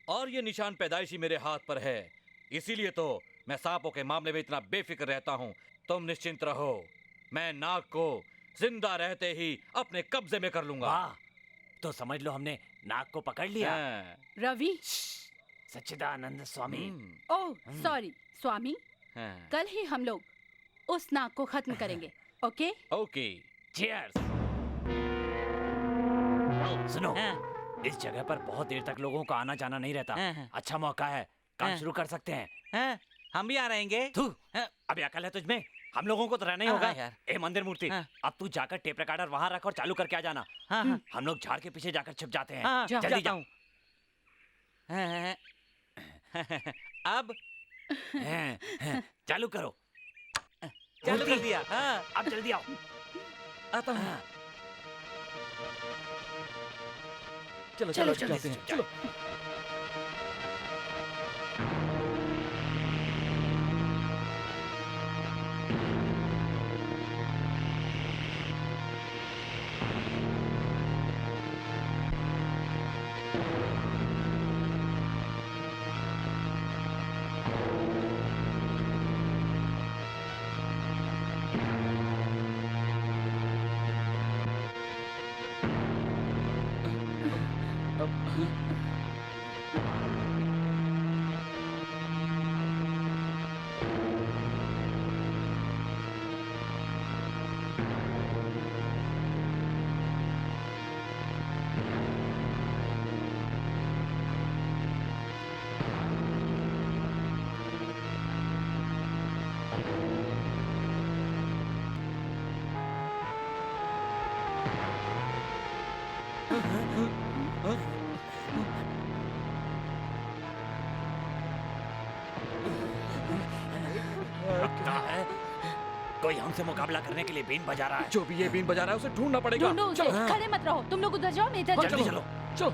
और ये निशान पैदाइशी मेरे हाथ पर है, इसीलिए तो मैं सांपों के मामले में इतना बेफिक्र रहता हूँ। तुम निश्चिंत रहो, मैं नाग को जिंदा रहते ही अपने कब्जे में कर लूंगा। वाह, तो समझ लो हमने नाग को पकड़ लिया। हाँ। रवि। सच्चिदानंद स्वामी। ओह सॉरी स्वामी, हाँ। कल ही हम लोग उस नाग को खत्म करेंगे। Okay okay, cheers. सुनो, इस जगह पर बहुत देर तक लोगों का आना जाना नहीं रहता। अच्छा मौका है, काम शुरू कर सकते हैं। हम भी आ रहेंगे। तू अबे अकल है तुझमें? हम लोगों को तो रहना ही होगा यार। ए मंदिर मूर्ति, अब तू जाकर टेप रिकॉर्डर वहां रख और चालू करके आ जाना। हाँ। हम लोग झाड़ के पीछे जाकर छिप जाते हैं। हाँ, जल्दी जाता जाओ। हूँ। अब चालू करो। चालू कर दिया। हाँ। अब जल्दी आओ। आता हूँ। चलो चलो, चलो चलो, चलो। लगता है कोई हमसे मुकाबला करने के लिए बीन बजा रहा है। जो भी ये बीन बजा रहा है उसे ढूंढना पड़ेगा। ढूंढो उसे, चलो खड़े मत रहो। तुम लोग उधर जाओ, मैं इधर जल्दी जाती चलो। हूँ। चलो।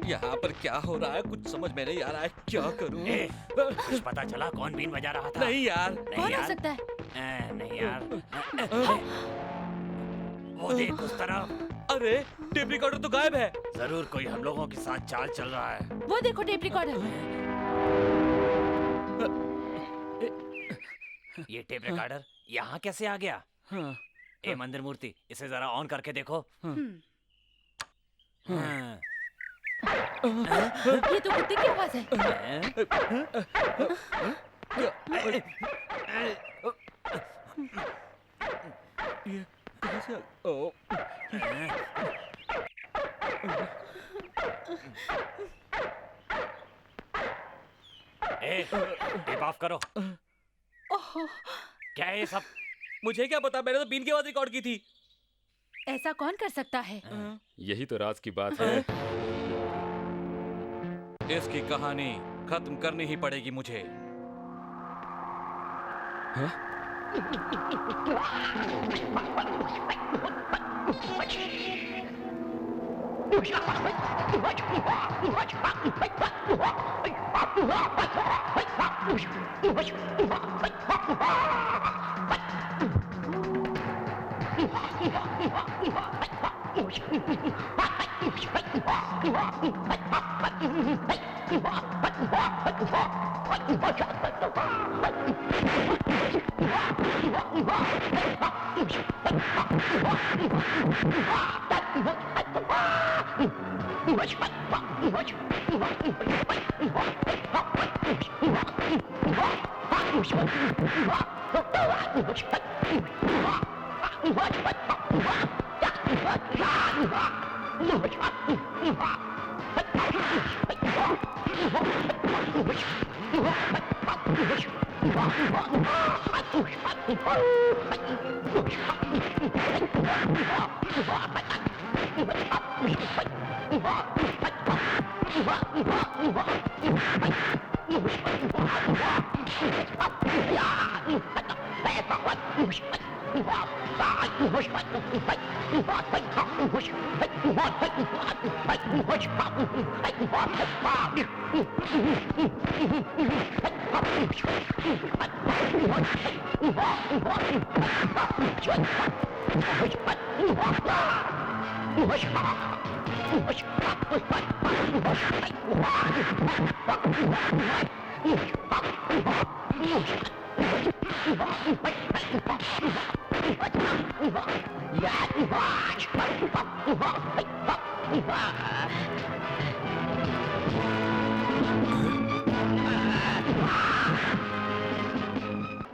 यहाँ पर क्या हो रहा है? कुछ समझ में नहीं आ रहा है। क्या करूँ? कुछ पता चला कौन बीन बजा रहा था? नहीं यार। नहीं कौन हो यार। सकता है? नहीं यार। वो देख उस तरफ। अरे टेप रिकॉर्डर तो गायब है। जरूर कोई हम लोगों के साथ चाल चल रहा है। वो देखो टेप रिकॉर्डर। ये टेप रिकॉर्डर यहाँ कैसे आ गया? ए मंदिर मूर्ति, इसे जरा ऑन करके देखो। हाँ। ये तो कुत्ते की आवाज है। ये कहाँ से ओ टेप ऑफ करो। क्या है ये सब? मुझे क्या पता, मैंने तो बीन की आवाज रिकॉर्ड की थी। ऐसा कौन कर सकता है? यही तो राज की बात है। इसकी कहानी खत्म करनी ही पड़ेगी मुझे। हैं?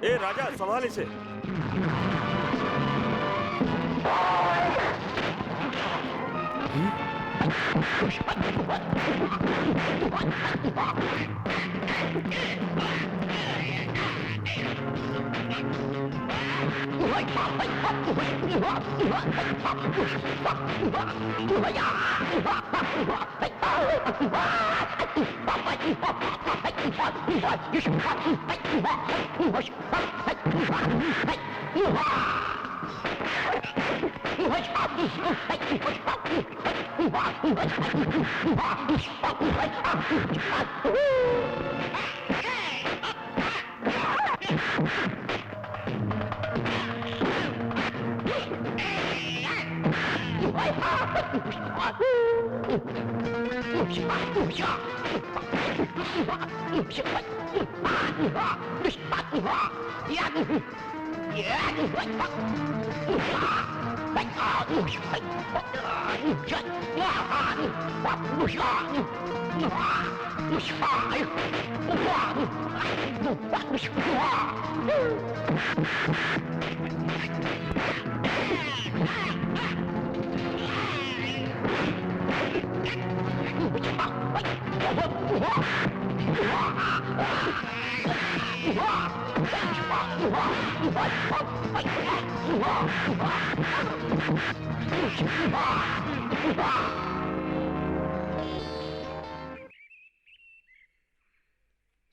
ए राजा, संभाल इसे।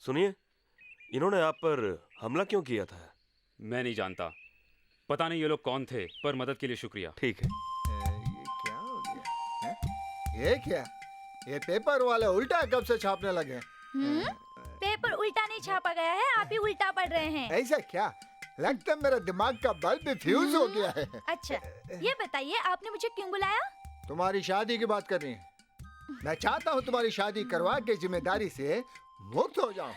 सुनिए, इन्होंने आप पर हमला क्यों किया था? मैं नहीं जानता, पता नहीं ये लोग कौन थे, पर मदद के लिए शुक्रिया। ठीक है। ये क्या हो गया है? ये क्या? ये पेपर वाले उल्टा कब से छापने लगे? पेपर उल्टा नहीं छापा गया है, आप ही उल्टा पढ़ रहे हैं। ऐसा क्या? लगता है मेरा दिमाग का बल्ब भी फ्यूज हो गया है। अच्छा, ये बताइए आपने मुझे क्यों बुलाया? तुम्हारी शादी की बात कर रही है। मैं चाहता हूँ तुम्हारी शादी करवा के जिम्मेदारी से मुक्त हो जाऊं।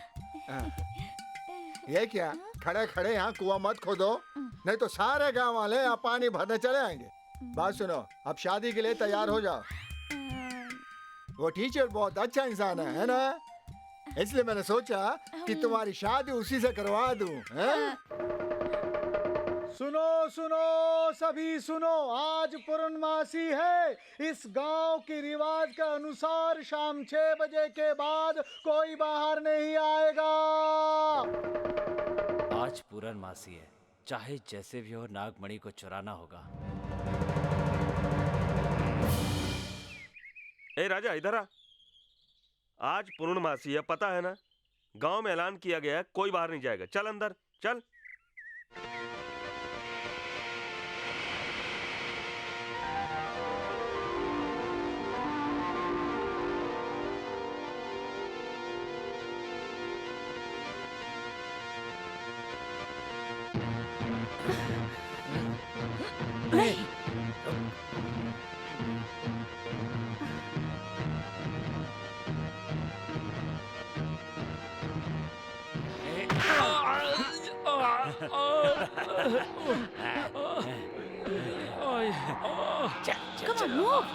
ये क्या? खड़े खड़े यहाँ कुआं मत खोदो, नहीं तो सारे गांव वाले यहाँ पानी भरने चले आएंगे। बात सुनो, अब शादी के लिए तैयार हो जाओ। वो टीचर बहुत अच्छा इंसान है ना? इसलिए मैंने सोचा कि तुम्हारी शादी उसी से करवा दूं। सुनो सुनो सभी सुनो, आज पूर्णमासी है। इस गांव के रिवाज के अनुसार शाम 6 बजे के बाद कोई बाहर नहीं आएगा। आज पूर्णमासी है, चाहे जैसे भी हो नागमणि को चुराना होगा। ए राजा, इधर आ। आज पूर्णमासी है, पता है ना? गांव में ऐलान किया गया है, कोई बाहर नहीं जाएगा। चल अंदर चल। Come on, move.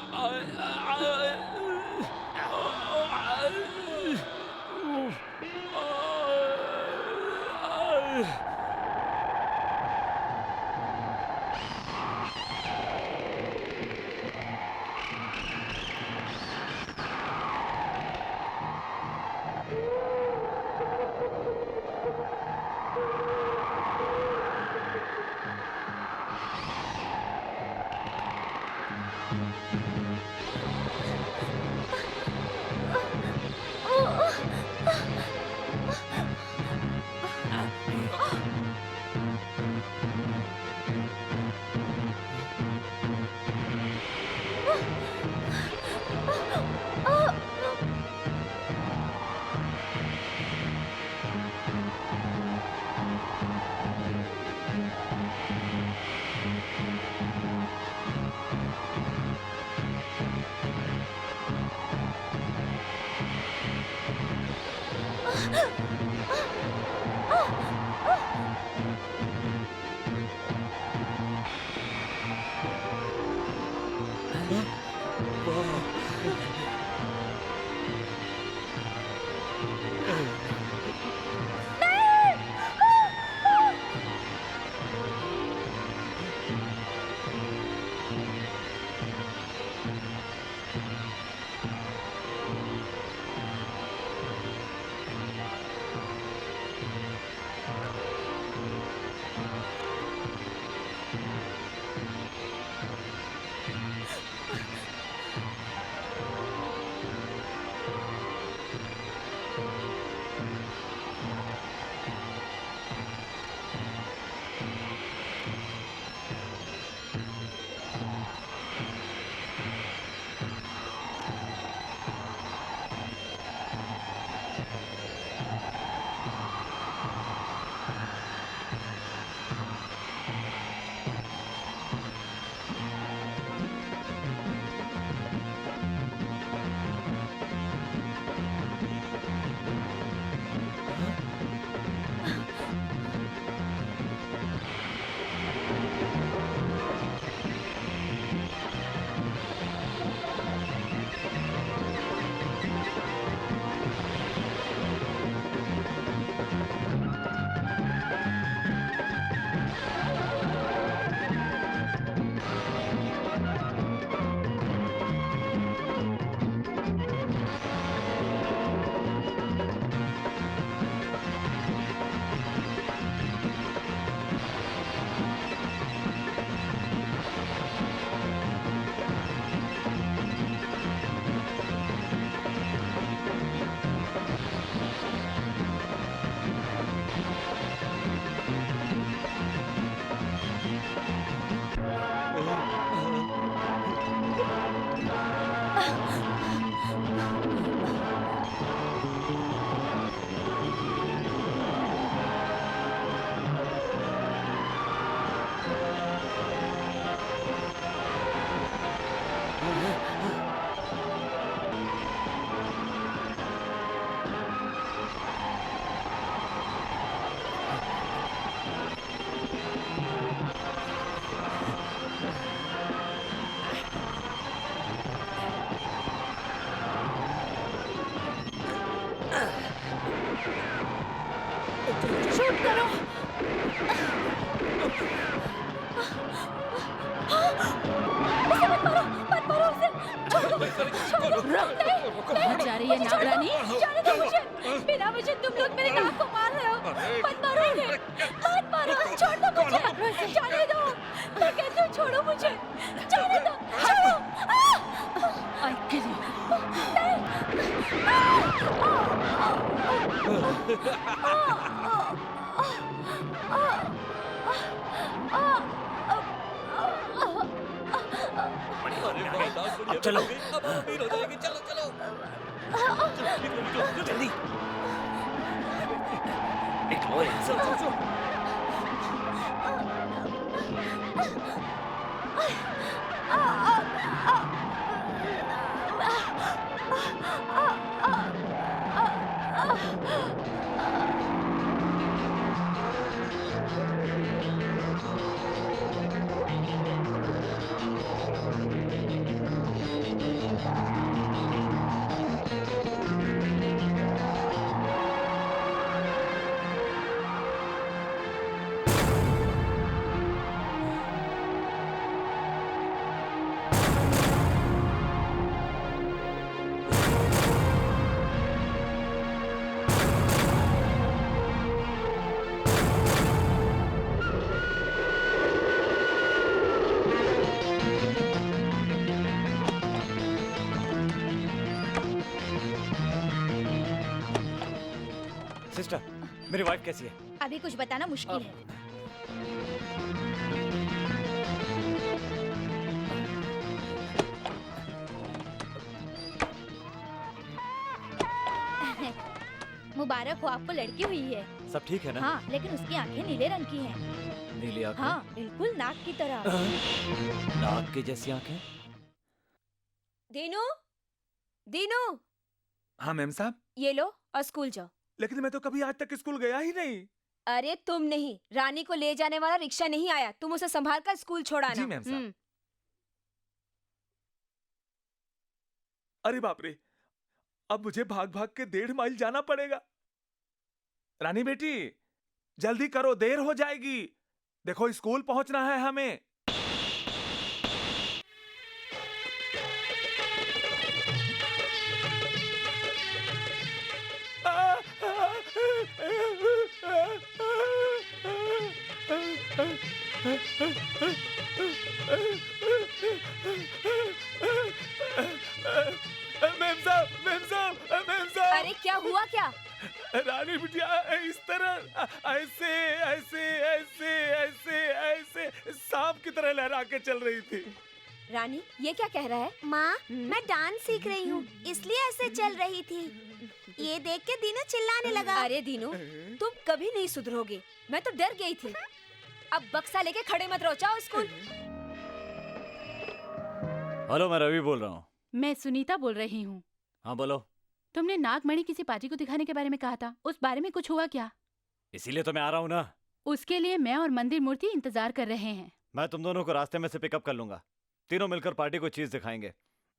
शूट करो। उसे मत मारो, मत मारो उसे। छोड़ो, कहाँ जा रही है नागरानी? जाने दो मुझे। बिना वजह तुम लोग मेरे नाक को मार रहे हो। मत मारो इन्हें, मत मारो। छोड़ दो मुझे, जाने दो। मैं कहती हूँ छोड़ो मुझे, जाने दो, छोड़ो। I kill you. अब चलो। चलो चलो। जल्दी निकलो यहाँ से। सिस्टर, मेरी वाइफ कैसी है? अभी कुछ बताना मुश्किल है। मुबारक हो, आपको लड़की हुई है। सब ठीक है ना? हाँ, लेकिन उसकी आंखें नीले रंग की हैं। नीली आंखें? हाँ, बिल्कुल नाक की तरह। नाक की जैसी आंखें? दीनू, दीनू, हाँ मैम साहब। ये लो और स्कूल जाओ। लेकिन मैं तो कभी आज तक स्कूल गया ही नहीं। अरे तुम नहीं, रानी को ले जाने वाला रिक्शा नहीं आया, तुम उसे संभाल कर स्कूल छोड़ाना। जी मैम साहब। अरे बाप रे, अब मुझे भाग भाग के 1.5 माइल जाना पड़ेगा। रानी बेटी, जल्दी करो, देर हो जाएगी। देखो स्कूल पहुंचना है हमें। अरे क्या हुआ क्या? रानी बिटिया इस तरह ऐसे ऐसे ऐसे ऐसे ऐसे सांप की तरह लहरा के चल रही थी। रानी ये क्या कह रहा है? माँ, मैं डांस सीख रही हूँ, इसलिए ऐसे चल रही थी। ये देख के दीनू चिल्लाने लगा। अरे दीनू, तुम कभी नहीं सुधरोगे। मैं तो डर गई थी। अब बक्सा लेके खड़े मत रहो, जाओ स्कूल। हेलो, मैं रवि बोल रहा हूँ। मैं सुनीता बोल रही हूँ। हाँ बोलो। तुमने नागमणि किसी पार्टी को दिखाने के बारे में कहा था, उस बारे में कुछ हुआ क्या? इसीलिए तो मैं आ रहा हूँ ना। उसके लिए मैं और मंदिर मूर्ति इंतजार कर रहे हैं। मैं तुम दोनों को रास्ते में से पिकअप कर लूंगा। तीनों मिलकर पार्टी को चीज दिखाएंगे।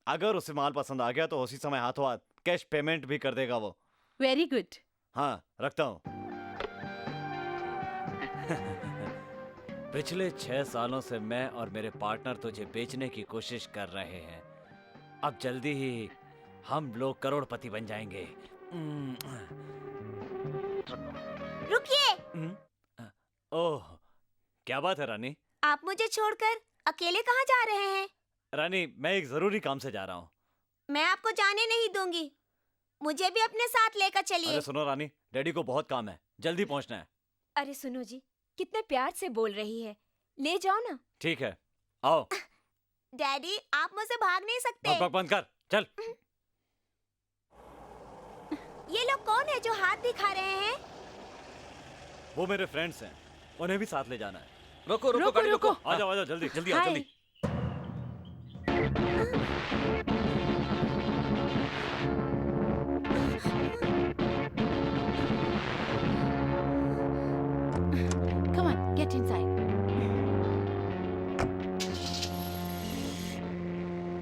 अगर उसे माल पसंद आ गया तो उसी समय हाथों हाथ कैश पेमेंट भी कर देगा वो। Very good. हाँ, रखता हूँ। पिछले 6 सालों से मैं और मेरे पार्टनर तुझे बेचने की कोशिश कर रहे हैं। अब जल्दी ही हम लोग करोड़पति बन जाएंगे। रुकिए। ओह, क्या बात है रानी? आप मुझे छोड़कर अकेले कहाँ जा रहे हैं? रानी, मैं एक जरूरी काम से जा रहा हूँ। मैं आपको जाने नहीं दूंगी, मुझे भी अपने साथ लेकर चलिए। अरे सुनो रानी, डैडी को बहुत काम है, जल्दी पहुँचना है। अरे सुनो जी, कितने प्यार से बोल रही है, ले जाओ ना। ठीक है, आओ। डैडी, आप मुझसे भाग नहीं सकते। बक बंद कर, चल। ये लोग कौन है जो हाथ दिखा रहे हैं? वो मेरे फ्रेंड्स हैं, उन्हें भी साथ ले जाना है। रुको रुको गाड़ी रुको। आ जाओ जल्दी जल्दी आओ जल्दी। Come on, get inside.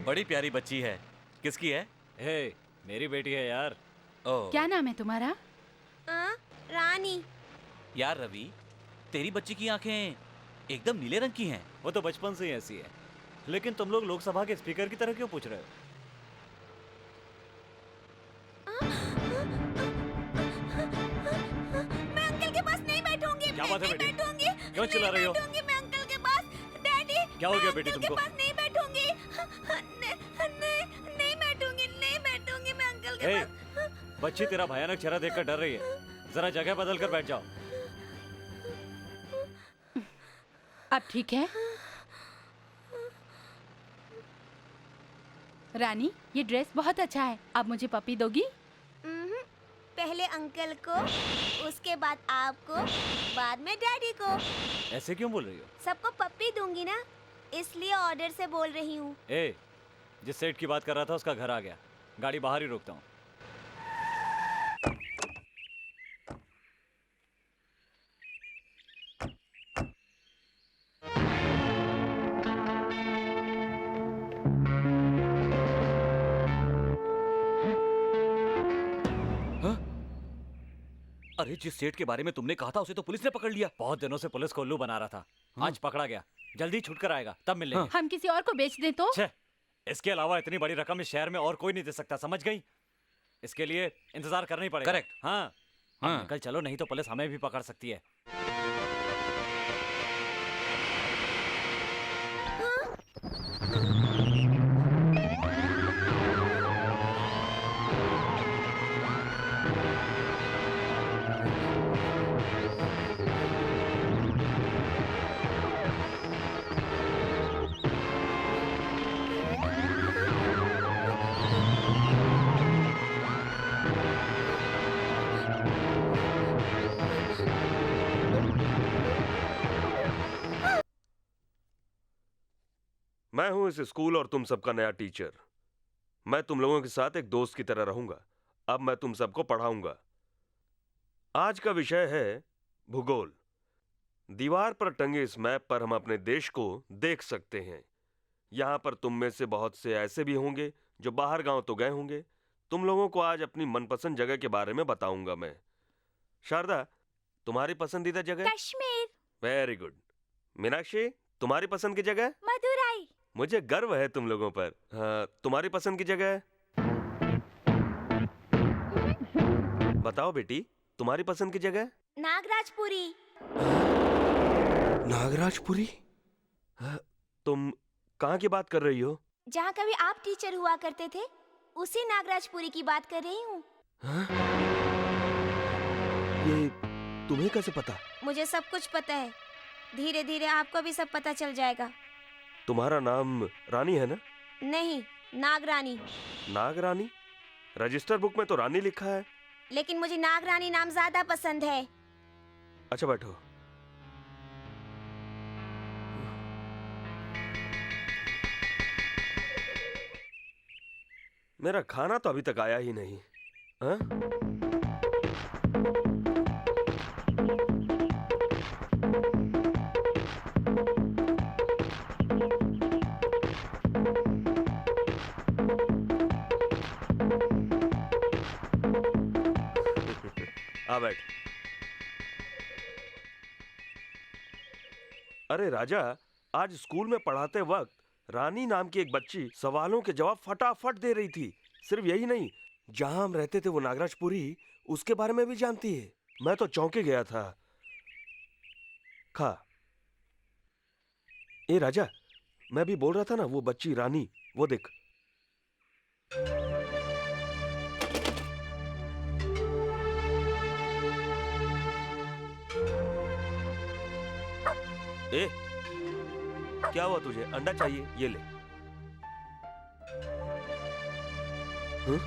बड़ी प्यारी बच्ची है। किसकी है? हे, मेरी बेटी है यार। ओह। क्या नाम है तुम्हारा? रानी। यार रवि, तेरी बच्ची की आंखें एकदम नीले रंग की हैं। वो तो बचपन से ही ऐसी है, लेकिन तुम लोग लोकसभा के स्पीकर की तरह क्यों पूछ रहे हो? मैं अंकल के पास नहीं बैठूंगी। क्या बात है बेटी? बैठूंगी। क्यों चिल्ला रही हो? बैठूंगी मैं अंकल के पास। डैडी, क्या हो गया बेटी अंकल तुमको? के पास नहीं बैठूंगी। नहीं बैठूंगी मैं अंकल के ए, बच्ची तेरा भयानक चेहरा देखकर डर रही है, जरा जगह बदल कर बैठ जाओ। अब ठीक है? रानी, ये ड्रेस बहुत अच्छा है। अब मुझे पपी दोगी? पहले अंकल को, उसके बाद आपको, बाद में डैडी को। ऐसे क्यों बोल रही हो? सबको पप्पी दूंगी ना, इसलिए ऑर्डर से बोल रही हूँ। ए, जिस सेठ की बात कर रहा था उसका घर आ गया, गाड़ी बाहर ही रोकता हूँ। अरे जिस सेठ के बारे में तुमने कहा था उसे तो पुलिस ने पकड़ लिया। बहुत दिनों से पुलिस को उल्लू बना रहा था, आज पकड़ा गया। जल्दी छूट कर आएगा, तब मिल लेंगे। हम किसी और को बेच दें तो? छे, इसके अलावा इतनी बड़ी रकम इस शहर में और कोई नहीं दे सकता, समझ गई? इसके लिए इंतजार करना ही पड़ेगा। करेक्ट। हाँ, हाँ। कल चलो, नहीं तो पुलिस हमें भी पकड़ सकती है। मैं हूं इस स्कूल और तुम सबका नया टीचर। मैं तुम लोगों के साथ एक दोस्त की तरह रहूंगा। अब मैं तुम सबको पढ़ाऊंगा। आज का विषय है भूगोल। दीवार पर टंगे इस मैप पर हम अपने देश को देख सकते हैं। यहां पर तुम में से बहुत से ऐसे भी होंगे जो बाहर गांव तो गए होंगे। तुम लोगों को आज अपनी मनपसंद जगह के बारे में बताऊंगा मैं। शारदा, तुम्हारी पसंदीदा जगह? कश्मीर। Very good. मीनाक्षी, तुम्हारी पसंद की जगह? मदुराई। मुझे गर्व है तुम लोगों पर। हाँ, तुम्हारी पसंद की जगह? बताओ बेटी, तुम्हारी पसंद की जगह? नागराजपुरी। नागराजपुरी? हाँ, तुम कहाँ की बात कर रही हो? जहाँ कभी आप टीचर हुआ करते थे, उसी नागराजपुरी की बात कर रही हूँ। हाँ? ये तुम्हें कैसे पता? मुझे सब कुछ पता है। धीरे धीरे आपको भी सब पता चल जाएगा। तुम्हारा नाम रानी है ना? नहीं, नागरानी। नागरानी? रजिस्टर बुक में तो रानी लिखा है। लेकिन मुझे नागरानी नाम ज्यादा पसंद है। अच्छा बैठो। मेरा खाना तो अभी तक आया ही नहीं। हाँ? आ बैठ। अरे राजा, आज स्कूल में पढ़ाते वक्त रानी नाम की एक बच्ची सवालों के जवाब फटाफट दे रही थी। सिर्फ यही नहीं, जहां हम रहते थे वो नागराजपुरी, उसके बारे में भी जानती है। मैं तो चौंके गया था। खा। ए राजा, मैं भी बोल रहा था ना, वो बच्ची रानी, वो देख। ए, क्या हुआ तुझे? अंडा चाहिए? ये ले। हुँ?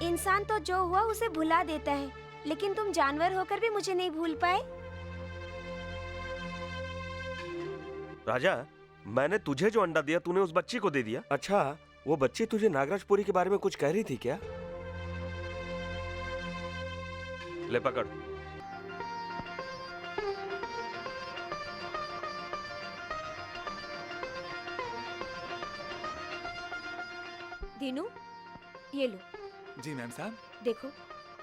इंसान तो जो हुआ उसे भुला देता है, लेकिन तुम जानवर होकर भी मुझे नहीं भूल पाए। राजा, मैंने तुझे जो अंडा दिया तूने उस बच्ची को दे दिया। अच्छा, वो बच्ची तुझे नागराजपुरी के बारे में कुछ कह रही थी क्या? ले पकड़। दीनू, ये लो। जी मैम साहब। देखो,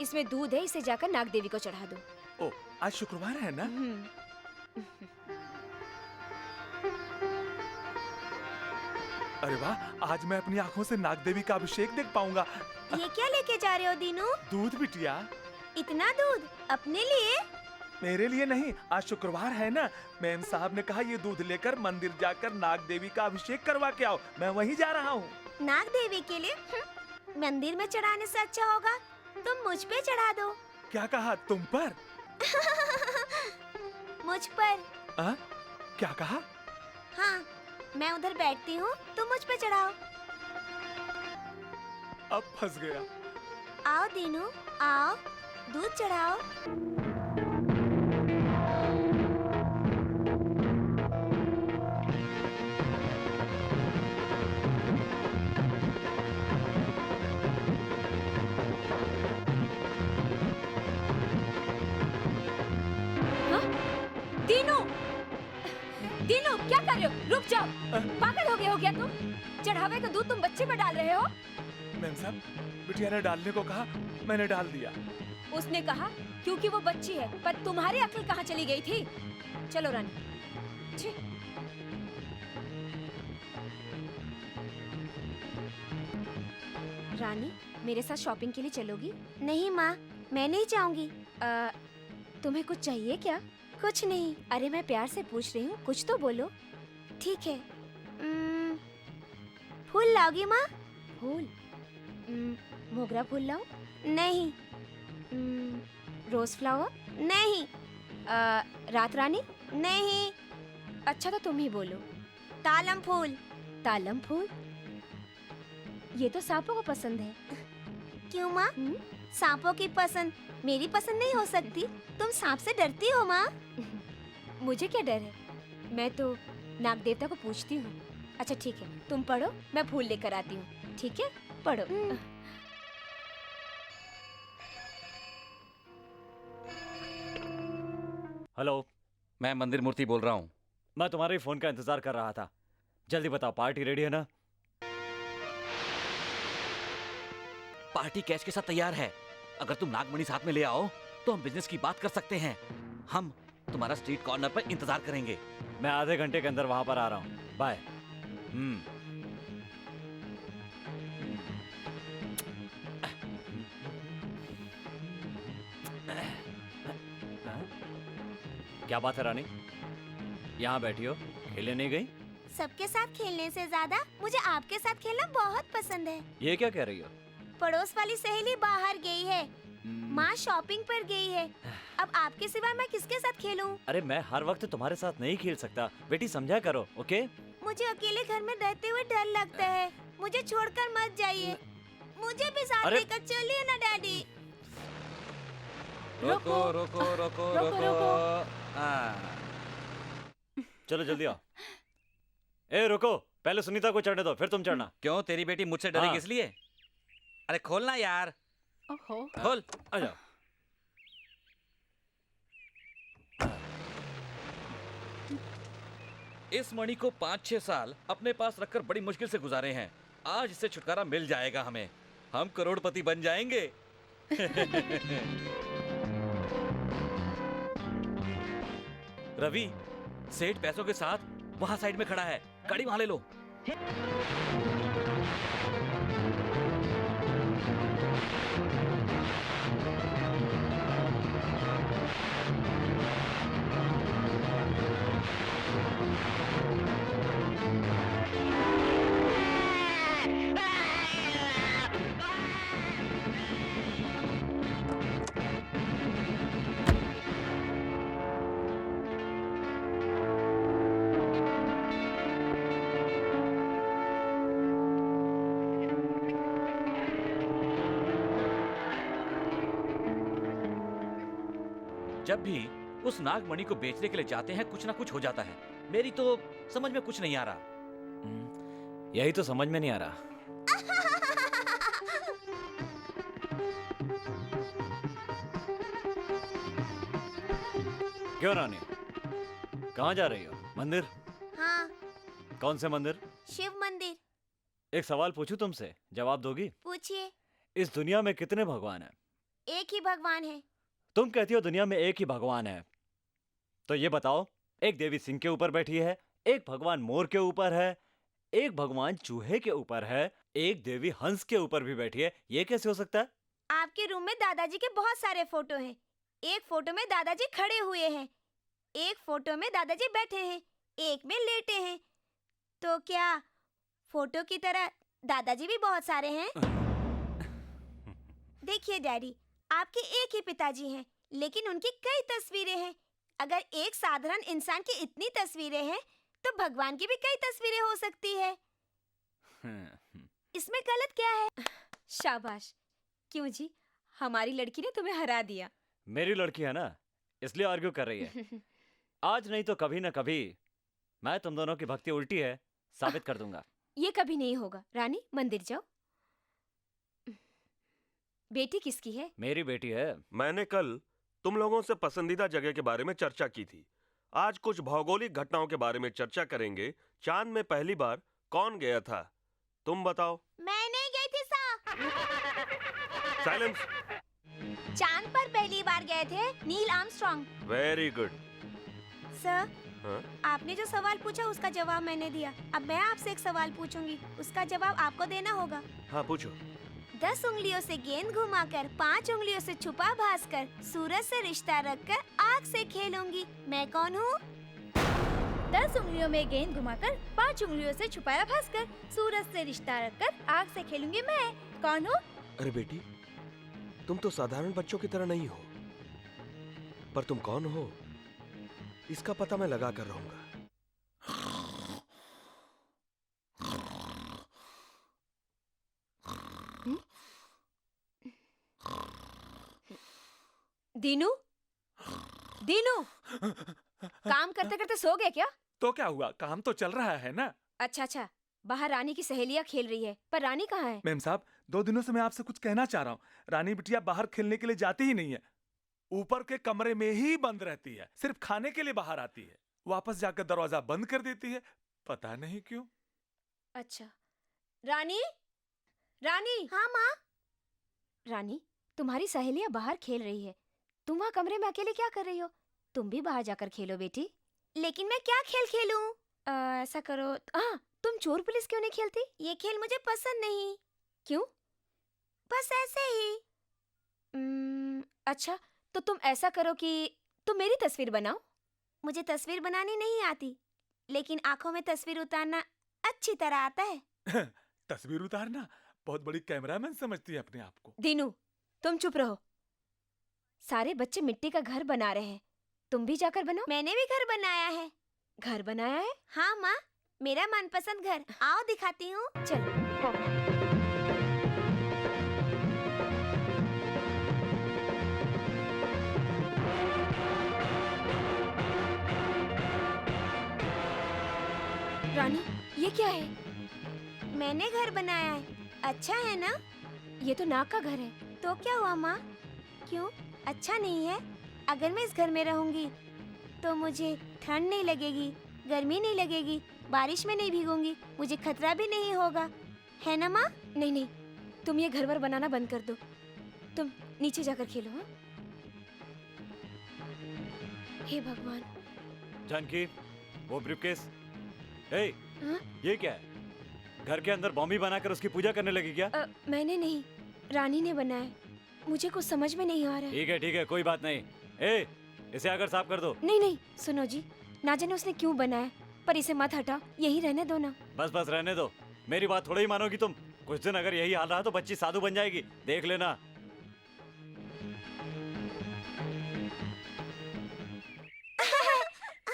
इसमें दूध है, इसे जाकर नाग देवी को चढ़ा दो। ओ, आज शुक्रवार है ना? अरे वाह, आज मैं अपनी आंखों से नाग देवी का अभिषेक देख पाऊंगा। ये क्या लेके जा रहे हो दीनू? दूध बिटिया। इतना दूध अपने लिए? मेरे लिए नहीं, आज शुक्रवार है ना। मैम साहब ने कहा ये दूध लेकर मंदिर जाकर नाग देवी का अभिषेक करवा के आओ। मैं वहीं जा रहा हूँ। नाग देवी के लिए? मंदिर में चढ़ाने से अच्छा होगा तुम मुझ पे चढ़ा दो। क्या कहा? तुम पर? मुझ पर। क्या कहा? हाँ, मैं उधर बैठती हूँ, तुम मुझ पे चढ़ाओ। अब फंस गया। आओ दीनू, आओ, दूध चढ़ाओ। दीनू, दीनू क्या कर रहे हो? रुक जाओ, पागल हो गए हो क्या तुम? चढ़ावे का दूध तुम बच्चे में डाल रहे हो? मैम साहब, बिटिया ने डालने को कहा, मैंने डाल दिया। उसने कहा क्योंकि वो बच्ची है, पर तुम्हारी अक्ल कहाँ चली गई थी? चलो रानी। छी। रानी, मेरे साथ शॉपिंग के लिए चलोगी? नहीं माँ, मैं नहीं जाऊंगी। तुम्हें कुछ चाहिए क्या? कुछ नहीं। अरे मैं प्यार से पूछ रही हूँ, कुछ तो बोलो। ठीक है। फूल लाओगी माँ? फूल? मोगरा फूल लाओ? नहीं। Rose flower? नहीं। रात रानी? नहीं। अच्छा तो तुम ही बोलो। तालम फूल। तालम फूल? ये तो सांपों को पसंद है। क्यों माँ? सांपों की पसंद मेरी पसंद नहीं हो सकती। तुम सांप से डरती हो माँ? मुझे क्या डर है, मैं तो नाग देवता को पूछती हूँ। अच्छा ठीक है, तुम पढ़ो, मैं फूल लेकर आती हूँ। ठीक है, पढ़ो। हेलो, मैं मंदिर मूर्ति बोल रहा हूँ। मैं तुम्हारे फोन का इंतजार कर रहा था। जल्दी बताओ, पार्टी रेडी है ना? पार्टी कैश के साथ तैयार है। अगर तुम नागमणि साथ में ले आओ तो हम बिजनेस की बात कर सकते हैं। हम तुम्हारा स्ट्रीट कॉर्नर पर इंतजार करेंगे। मैं आधे घंटे के अंदर वहां पर आ रहा हूँ। बाय। क्या बात है रानी, यहाँ बैठी हो, खेलने नहीं गई? सबके साथ खेलने से ज्यादा मुझे आपके साथ खेलना बहुत पसंद है। ये क्या कह रही हो? पड़ोस वाली सहेली बाहर गई है, माँ शॉपिंग पर गई है। अब आपके सिवा मैं किसके साथ खेलूं? अरे मैं हर वक्त तुम्हारे साथ नहीं खेल सकता बेटी, समझा करो। ओके? मुझे अकेले घर में रहते हुए डर लगता है। मुझे छोड़कर मत जाइए। मुझे भी साथ लेकर चलिए ना डैडी। रोको रोको रोको रोको। चलो जल्दी आओ। ए रुको, पहले सुनीता को चढ़ने दो, फिर तुम चढ़ना। क्यों, तेरी बेटी मुझसे डरेगी इसलिए? अरे खोलना यार। ओहो। खोल। आ जाओ। इस मणि को 5-6 साल अपने पास रखकर बड़ी मुश्किल से गुजारे हैं। आज इससे छुटकारा मिल जाएगा हमें। हम करोड़पति बन जाएंगे। रवि, सेठ पैसों के साथ वहां साइड में खड़ा है, गाड़ी वहां ले लो। जब भी उस नागमणि को बेचने के लिए जाते हैं कुछ ना कुछ हो जाता है। मेरी तो समझ में कुछ नहीं आ रहा। यही तो समझ में नहीं आ रहा। क्यों रानी, कहाँ जा रही हो? मंदिर? हाँ। कौन से मंदिर? शिव मंदिर। एक सवाल पूछूं तुमसे, जवाब दोगी? पूछिए। इस दुनिया में कितने भगवान हैं? एक ही भगवान है। तुम कहती हो दुनिया में एक ही भगवान है, तो ये बताओ एक देवी सिंह के ऊपर बैठी है, एक भगवान मोर के ऊपर है, एक भगवान चूहे के ऊपर है, एक देवी हंस के ऊपर भी बैठी है। ये कैसे हो सकता है? आपके रूम में दादाजी के बहुत सारे फोटो हैं। एक फोटो में दादाजी खड़े हुए हैं, एक फोटो में दादाजी बैठे हैं, एक में लेटे हैं। तो क्या फोटो की तरह दादाजी भी बहुत सारे हैं? देखिए डैडी, आपके एक ही पिताजी हैं, लेकिन उनकी कई तस्वीरें हैं। अगर एक साधारण इंसान की इतनी तस्वीरें हैं, तो भगवान की भी कई तस्वीरें हो सकती है। इसमें गलत क्या है? शाबाश। क्यों जी, हमारी लड़की ने तुम्हें हरा दिया। मेरी लड़की है ना, इसलिए आर्ग्यू कर रही है। आज नहीं तो कभी ना कभी मैं तुम दोनों की भक्ति उल्टी है साबित कर दूंगा। ये कभी नहीं होगा। रानी, मंदिर जाओ। बेटी किसकी है? मेरी बेटी है। मैंने कल तुम लोगों से पसंदीदा जगह के बारे में चर्चा की थी। आज कुछ भौगोलिक घटनाओं के बारे में चर्चा करेंगे। चांद में पहली बार कौन गया था? तुम बताओ। मैं नहीं गई थी सा। साइलेंस। चांद पर पहली बार गए थे Neil Armstrong. Very good. Sir, हाँ? आपने जो सवाल पूछा उसका जवाब मैंने दिया। अब मैं आपसे एक सवाल पूछूंगी, उसका जवाब आपको देना होगा। हाँ, पूछो। 10 उंगलियों से गेंद घुमाकर, 5 उंगलियों से छुपा भासकर, सूरज से रिश्ता रखकर आग से खेलूंगी। मैं कौन हूँ? 10 उंगलियों में गेंद घुमाकर, 5 उंगलियों से छुपाया भास्कर, सूरज से रिश्ता रखकर आग से खेलूंगी। मैं कौन हूँ? अरे बेटी, तुम तो साधारण बच्चों की तरह नहीं हो, पर तुम कौन हो इसका पता मैं लगा कर रहूंगा। दीनू, दीनू, काम करते करते सो गए क्या? तो क्या हुआ, काम तो चल रहा है ना। अच्छा अच्छा, बाहर रानी की सहेलियां खेल रही है, पर रानी कहाँ है? मैम साहब, 2 दिनों से मैं आपसे कुछ कहना चाह रहा हूँ। रानी बिटिया बाहर खेलने के लिए जाती ही नहीं है, ऊपर के कमरे में ही बंद रहती है। सिर्फ खाने के लिए बाहर आती है, वापस जाकर दरवाजा बंद कर देती है, पता नहीं क्यों। अच्छा, रानी, रानी। हाँ माँ। रानी, तुम्हारी सहेलियां बाहर खेल रही है, तुम वहाँ कमरे में अकेले क्या कर रही हो? तुम भी बाहर जाकर खेलो बेटी। लेकिन मैं क्या खेल खेलूं? ऐसा करो, हाँ, तुम चोर पुलिस क्यों नहीं खेलती? ये खेल मुझे पसंद नहीं। क्यों? बस ऐसे ही। अच्छा, तो तुम ऐसा करो कि तुम मेरी तस्वीर बनाओ। मुझे तस्वीर बनानी नहीं आती, लेकिन आंखों में तस्वीर उतारना अच्छी तरह आता है। तस्वीर उतारना? बहुत बड़ी कैमरामैन समझती है अपने आप को। दीनू, तुम चुप रहो। सारे बच्चे मिट्टी का घर बना रहे हैं, तुम भी जाकर बनाओ। मैंने भी घर बनाया है। घर बनाया है? हाँ माँ, मेरा मनपसंद घर। आओ दिखाती हूँ। चलो। रानी, ये क्या है? मैंने घर बनाया है। अच्छा है ना? ये तो नाग का घर है। तो क्या हुआ माँ? क्यों, अच्छा नहीं है? अगर मैं इस घर में रहूंगी तो मुझे ठंड नहीं लगेगी, गर्मी नहीं लगेगी, बारिश में नहीं भीगूंगी, मुझे खतरा भी नहीं होगा, है ना माँ? नहीं नहीं, तुम ये घर वर बनाना बंद कर दो, तुम नीचे जाकर खेलो। हाँ? हे भगवान। जानकी, वो ब्रीफकेस। ए, हाँ? ये क्या है? घर के अंदर बॉम्बी बनाकर उसकी पूजा करने लगी क्या? मैंने नहीं, रानी ने बनाया। मुझे कुछ समझ में नहीं आ रहा है। ठीक है, कोई बात नहीं। ए, इसे आकर साफ कर दो। नहीं नहीं, सुनो जी, ना जाने उसने क्यों बनाया, पर इसे मत हटाओ, यही रहने दो ना। बस रहने दो, मेरी बात थोड़ा ही मानोगी तुम। कुछ दिन अगर यही हाल रहा तो बच्ची साधु बन जाएगी, देख लेना।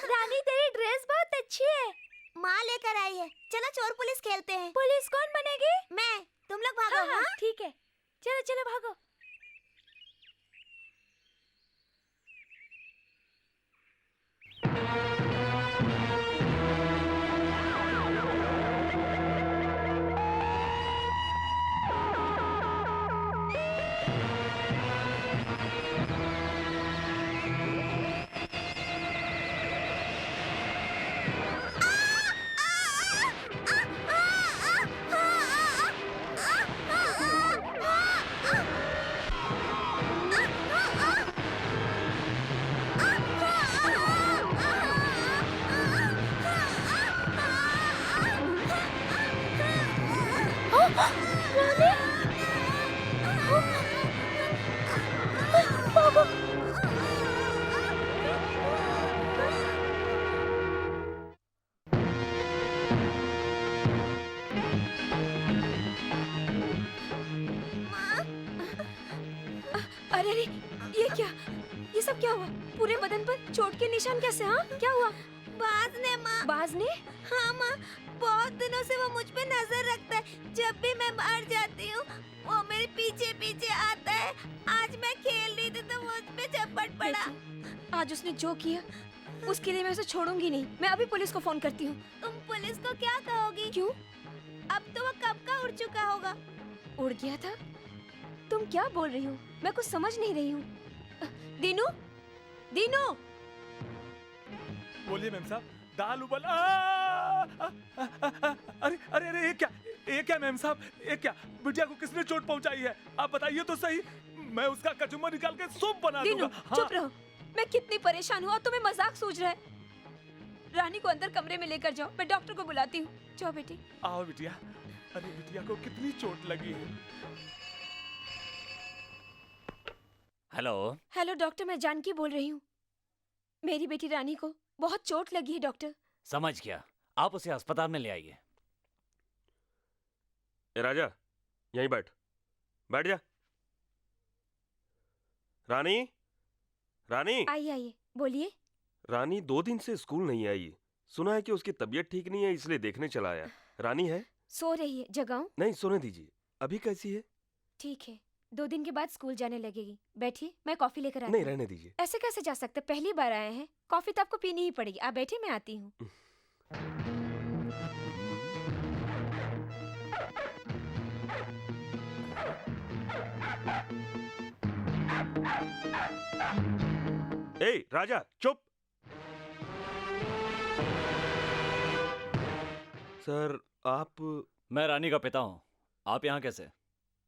रानी, तेरी ड्रेस बहुत अच्छी है। माँ लेकर आई है। चलो चोर पुलिस खेलते हैं। पुलिस कौन बनेगी? मैं। तुम लोग भागो। हाँ, ठीक है, चलो चलो भागो। क्या हुआ? पूरे बदन पर चोट के निशान कैसे? हाँ, क्या हुआ? बाज ने माँ। बाज ने? हाँ माँ, बहुत दिनों से वो मुझ पे नजर रखता है। जब भी मैं बाहर जाती हूँ वो मेरे पीछे पीछे आता है। आज मैं खेल रही थी तो वो मुझ पे झपट पड़ा। आज उसने जो किया उसके लिए मैं उसे छोड़ूंगी नहीं। मैं अभी पुलिस को फोन करती हूँ। तुम पुलिस को क्या कहोगी? क्यों? अब तो वो कब का उड़ चुका होगा। उड़ गया था? तुम क्या बोल रही हो? मैं कुछ समझ नहीं रही हूँ। दीनू, दीनू। बोलिए मैम साहब। दाल उबल अरे अरे अरे ये क्या मैम साहब? ये क्या? बिटिया को किसने चोट पहुंचाई है? आप बताइए तो सही। मैं उसका कचुम्मा निकाल के सूप बना दूंगा। हाँ। चुप रहो। मैं कितनी परेशान हूँ और तुम्हें मजाक सूझ रहा है। रानी को अंदर कमरे में लेकर जाओ, मैं डॉक्टर को बुलाती हूँ। जाओ बेटी। आओ बिटिया। अरे बिटिया को कितनी चोट लगी है। हेलो। हेलो डॉक्टर, मैं जानकी बोल रही हूँ। मेरी बेटी रानी को बहुत चोट लगी है डॉक्टर। समझ गया, आप उसे अस्पताल में ले आइए। राजा, यहीं बैठ जा। रानी, रानी। आइए आइए, बोलिए। रानी 2 दिन से स्कूल नहीं आई। सुना है कि उसकी तबीयत ठीक नहीं है, इसलिए देखने चला आया। रानी है? सो रही है। जगाऊं? नहीं, सोने दीजिए। अभी कैसी है? ठीक है, 2 दिन के बाद स्कूल जाने लगेगी। बैठिए, मैं कॉफी लेकर आती नहीं, हूँ। रहने दीजिए। ऐसे कैसे जा सकते? पहली बार आए हैं, कॉफी तो आपको पीनी ही पड़ेगी। आप बैठिए, मैं आती हूँ। ए राजा, चुप। सर, आप? मैं रानी का पिता हूँ। आप यहाँ कैसे?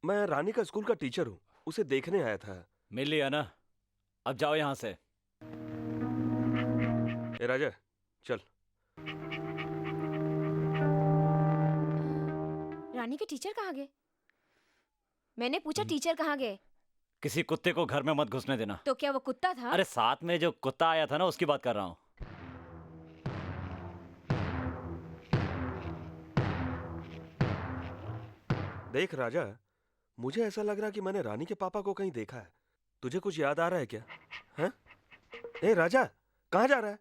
मैं रानी का स्कूल का टीचर हूँ, उसे देखने आया था। मिल लिया ना? अब जाओ यहाँ से। ए राजा, चल। रानी के टीचर कहाँ गए? मैंने पूछा टीचर कहाँ गए? किसी कुत्ते को घर में मत घुसने देना। तो क्या वो कुत्ता था? अरे साथ में जो कुत्ता आया था ना, उसकी बात कर रहा हूँ। देख राजा, मुझे ऐसा लग रहा कि मैंने रानी के पापा को कहीं देखा है। तुझे कुछ याद आ रहा है क्या? हैं? ए राजा, कहाँ जा रहा है?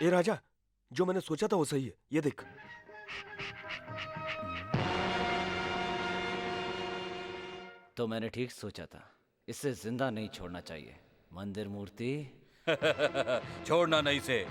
ए राजा, जो मैंने सोचा था वो सही है। ये देख। तो मैंने ठीक सोचा था, इसे जिंदा नहीं छोड़ना चाहिए। मंदिर मूर्ति छोड़ना नहीं से।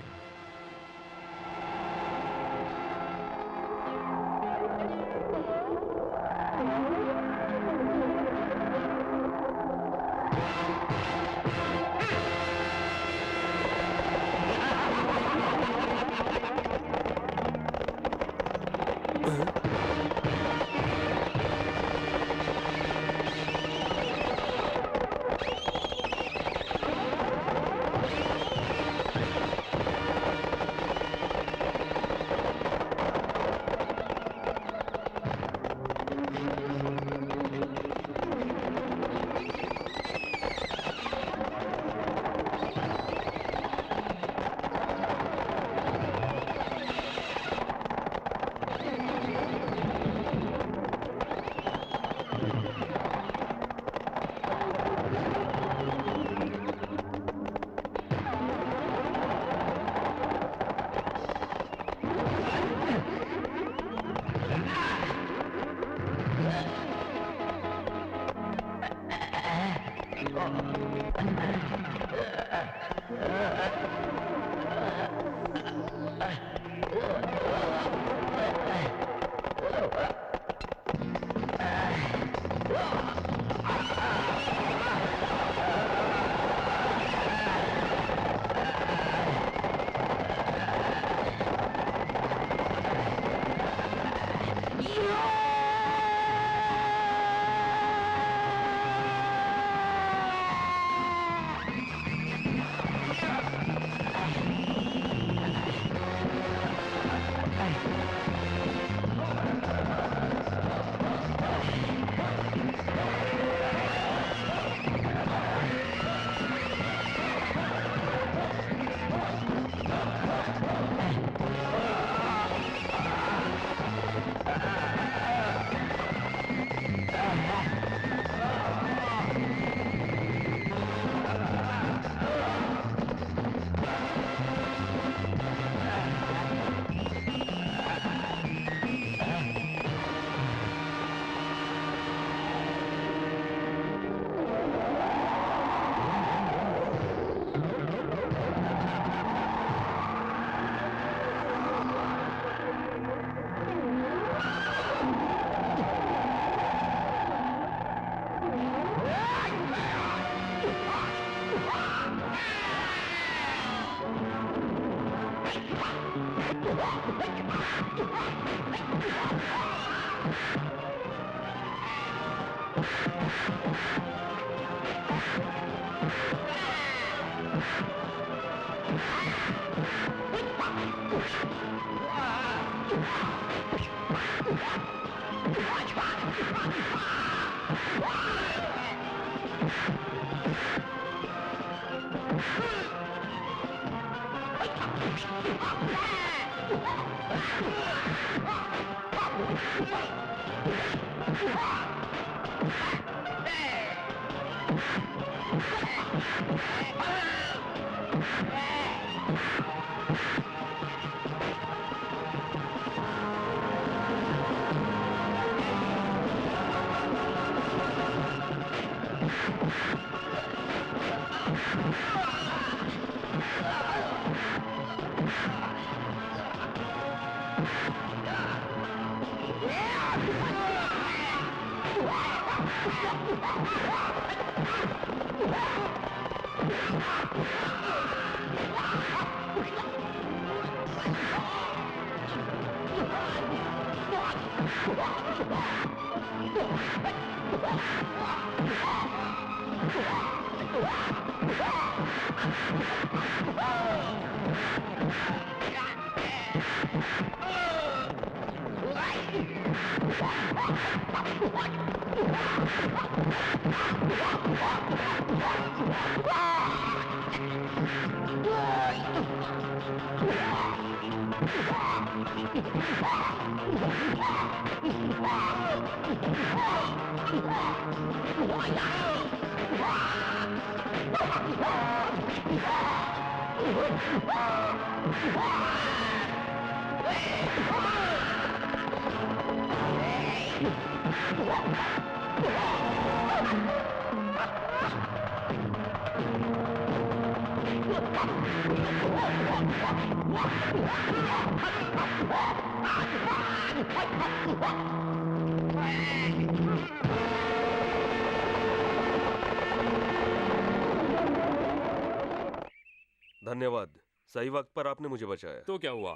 धन्यवाद, सही वक्त पर आपने मुझे बचाया। तो क्या हुआ?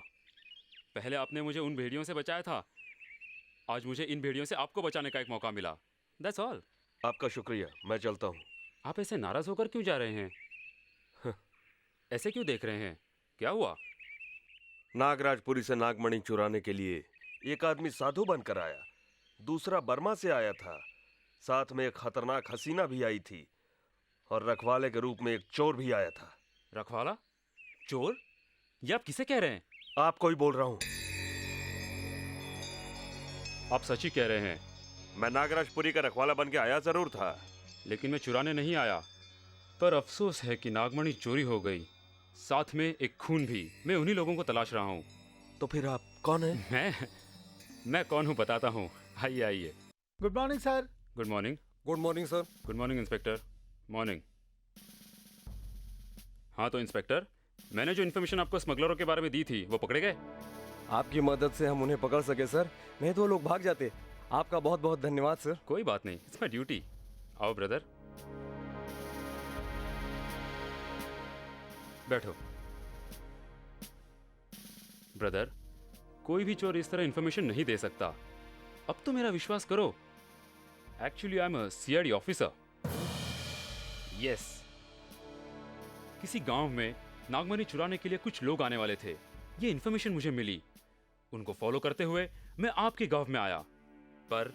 पहले आपने मुझे उन भेड़ियों से बचाया था, आज मुझे इन भेड़ियों से आपको बचाने का एक मौका मिला। That's all। आपका शुक्रिया, मैं चलता हूँ। आप ऐसे नाराज होकर क्यों जा रहे हैं? ऐसे क्यों देख रहे हैं? क्या हुआ? नागराजपुरी से नागमणि चुराने के लिए एक आदमी साधु बनकर आया, दूसरा बर्मा से आया था, साथ में एक खतरनाक हसीना भी आई थी और रखवाले के रूप में एक चोर भी आया था। रखवाला? चोर? ये आप किसे कह रहे हैं? आपको ही बोल रहा हूँ। आप सच ही कह रहे हैं? मैं नागराजपुरी का रखवाला बन के आया जरूर था, लेकिन मैं चुराने नहीं आया। पर अफसोस है कि नागमणि चोरी हो गई, साथ में एक खून भी। मैं उन्हीं लोगों को तलाश रहा हूँ। तो फिर आप कौन हैं? मैं कौन हूँ बताता हूँ। आइए आइए। Good morning sir. Good morning. Good morning sir. Good morning inspector. Morning. हाँ तो इंस्पेक्टर, मैंने जो इन्फॉर्मेशन आपको स्मगलरों के बारे में दी थी वो पकड़े गए? आपकी मदद से हम उन्हें पकड़ सके सर, नहीं तो वो लोग भाग जाते। आपका बहुत बहुत धन्यवाद सर। कोई बात नहीं, इट्स माय ड्यूटी। आओ ब्रदर, बैठो। ब्रदर, कोई भी चोर इस तरह इन्फॉर्मेशन नहीं दे सकता। अब तो मेरा विश्वास करो। Actually I am a CID officer. Yes. किसी गांव में नागमणि चुराने के लिए कुछ लोग आने वाले थे। ये इन्फॉर्मेशन मुझे मिली। उनको फॉलो करते हुए मैं आपके गांव में आया, पर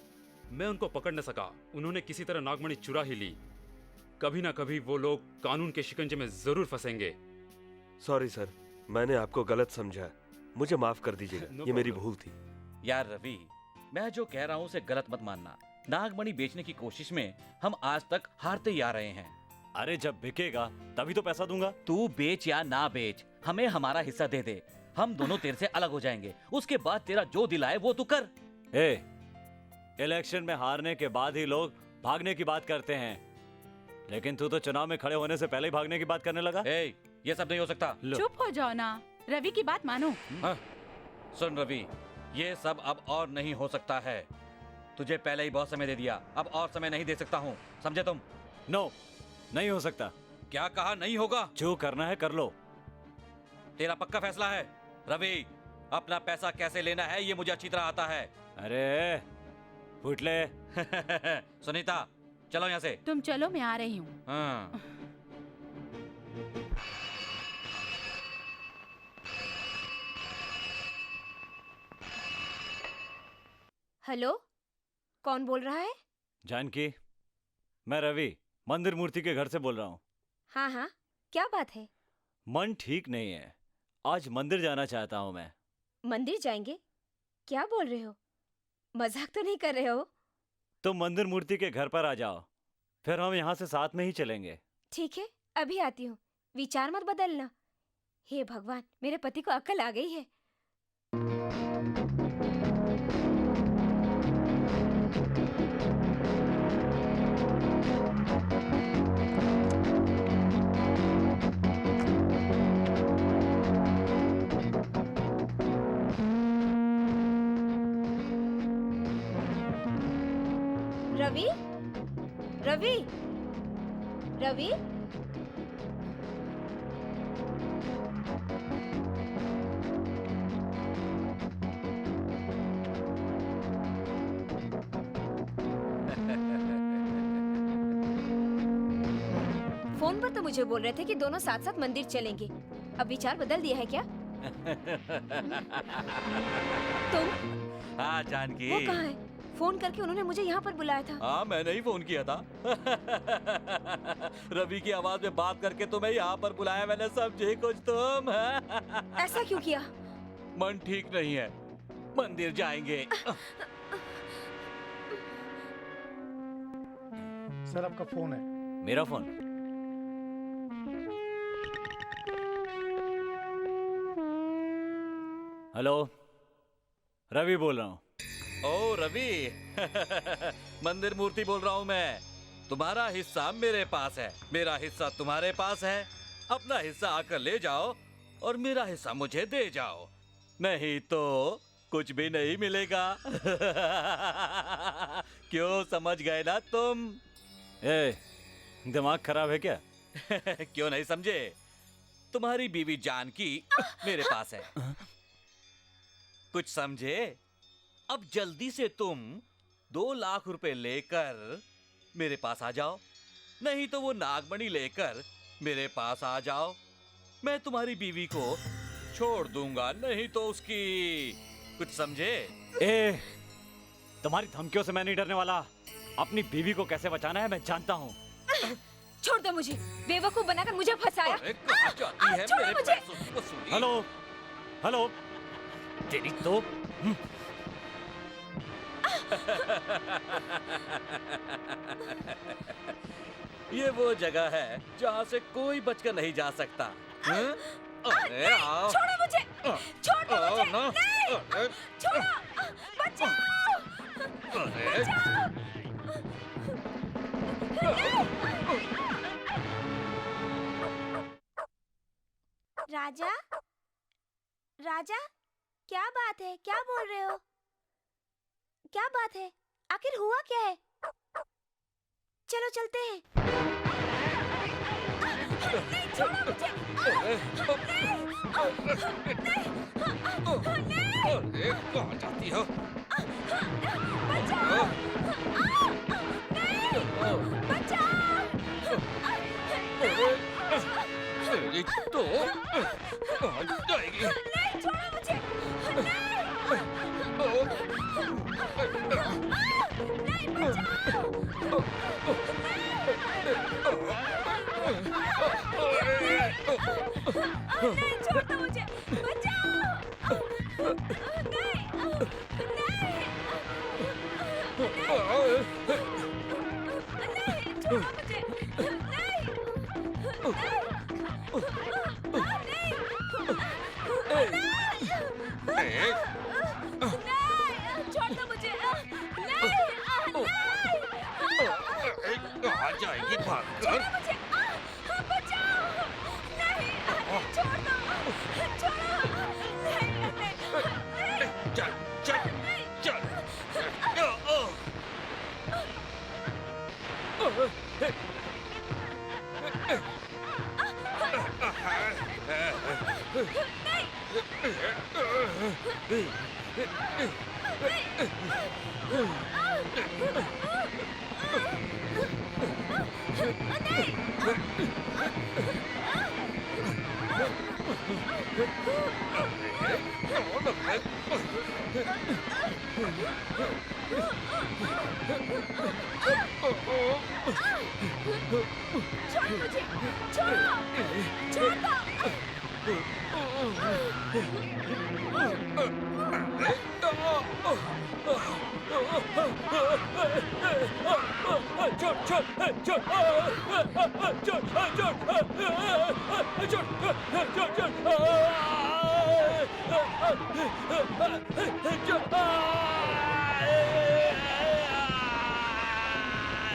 मैं उनको पकड़ न सका। उन्होंने किसी तरह नागमणि चुरा ही ली। कभी ना कभी वो लोग कानून के शिकंजे में जरूर फंसेंगे। सॉरी सर, मैंने आपको गलत समझा, मुझे माफ कर दीजिएगा। No ये मेरी problem. भूल थी। यार रवि, मैं जो कह रहा हूँ उसे गलत मत मानना। नागमणि बेचने की कोशिश में हम आज तक हारते ही आ रहे हैं। अरे जब बिकेगा तभी तो पैसा दूंगा। तू बेच या ना बेच, हमें हमारा हिस्सा दे दे। हम दोनों तेरे से अलग हो जाएंगे। उसके बाद तेरा जो दिल आए वो तू कर। इलेक्शन में हारने के बाद ही लोग भागने की बात करते हैं, लेकिन तू तो चुनाव में खड़े होने से पहले ही भागने की बात करने लगा। ये सब नहीं हो सकता। चुप हो जाओ ना, रवि की बात मानो। सुन रवि, ये सब अब और नहीं हो सकता है। तुझे पहले ही बहुत समय दे दिया, अब और समय नहीं दे सकता हूँ, समझे तुम? नो, नहीं हो सकता। क्या कहा नहीं होगा? जो करना है कर लो। तेरा पक्का फैसला है? रवि, अपना पैसा कैसे लेना है ये मुझे अच्छी तरह आता है। अरे फुटले। सुनीता, चलो यहाँ से। तुम चलो, मैं आ रही हूँ। हाँ। हेलो, कौन बोल रहा है? जानकी, मैं रवि मंदिर मूर्ति के घर से बोल रहा हूँ। हाँ हाँ, क्या बात है? मन ठीक नहीं है, आज मंदिर जाना चाहता हूँ मैं। मंदिर जाएंगे? क्या बोल रहे हो? मजाक तो नहीं कर रहे हो? तो मंदिर मूर्ति के घर पर आ जाओ, फिर हम यहाँ से साथ में ही चलेंगे। ठीक है, अभी आती हूँ। विचार मत बदलना। हे भगवान, मेरे पति को अक्ल आ गई है। रवि, रवि, रवि, फोन पर तो मुझे बोल रहे थे कि दोनों साथ साथ मंदिर चलेंगे। अब विचार बदल दिया है क्या? तुम? हाँ जानकी। वो कहाँ है? फोन करके उन्होंने मुझे यहाँ पर बुलाया था। हाँ, मैंने ही फोन किया था। रवि की आवाज में बात करके तुम्हें यहाँ पर बुलाया मैंने, समझे कुछ तुम? ऐसा क्यों किया? मन ठीक नहीं है, मंदिर जाएंगे। सर आपका फोन है। मेरा फोन? हेलो, रवि बोल रहा हूँ। ओ रवि, मंदिर मूर्ति बोल रहा हूँ मैं। तुम्हारा हिस्सा मेरे पास है, मेरा हिस्सा तुम्हारे पास है। अपना हिस्सा आकर ले जाओ और मेरा हिस्सा मुझे दे जाओ, नहीं तो कुछ भी नहीं मिलेगा। क्यों, समझ गए ना तुम? दिमाग खराब है क्या? क्यों नहीं समझे? तुम्हारी बीवी जानकी मेरे पास है, कुछ समझे? अब जल्दी से तुम 2 लाख रुपए लेकर मेरे पास आ जाओ, नहीं तो वो नागमणि लेकर मेरे पास आ जाओ। मैं तुम्हारी बीवी को छोड़ दूंगा, नहीं तो उसकी, कुछ समझे? तुम्हारी धमकियों से मैं नहीं डरने वाला। अपनी बीवी को कैसे बचाना है मैं जानता हूँ। छोड़ दो मुझे, बेवकूफ बनाकर मुझे फंसाया। जाती है छोड़ो मेरे मुझे। पैसों की वसूली। हेलो, हेलो, तेरी तो ये वो जगह है जहाँ से कोई बचकर नहीं जा सकता। अरे आओ। छोड़ो मुझे, छोड़ दो मुझे। ना। नहीं, छोड़ो, बचाओ, बचाओ। राजा, राजा, क्या बात है? क्या बोल रहे हो? क्या बात है? आखिर हुआ क्या है? चलो चलते हैं। नहीं, छोड़ो मुझे। अरे कहाँ जाती हो? बचाओ! नहीं, बचाओ! तेरी तो कहाँ जाएगी? नहीं, छोड़ो मुझे। नहीं, बचाओ! नहीं, छोड़ दो मुझे। बचाओ! नहीं, नहीं, छोड़ो मुझे। छोड़ दो मुझे। कहाँ जाएगी भागकर? बचाओ! नहीं, छोड़ दो। छोड़ो। चल चल चल। छोड़ मुझे। छोड़ो। छोड़ दो।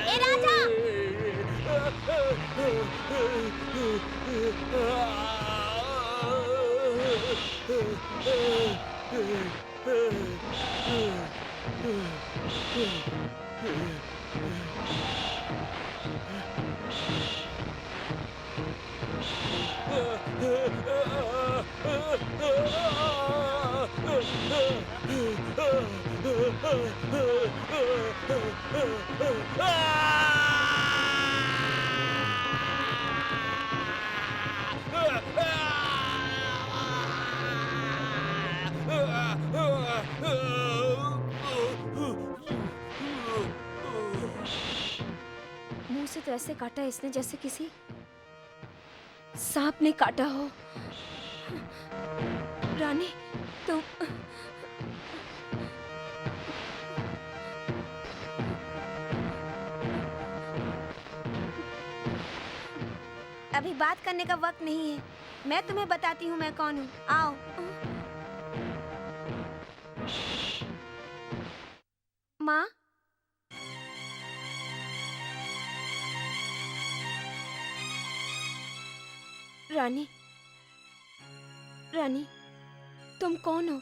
ए राजा! मुंह से तो ऐसे काटा इसने जैसे किसी सांप ने काटा हो। रानी, तुम अभी बात करने का वक्त नहीं है। मैं तुम्हें बताती हूँ मैं कौन हूँ। आओ। माँ, रानी, रानी, तुम कौन हो?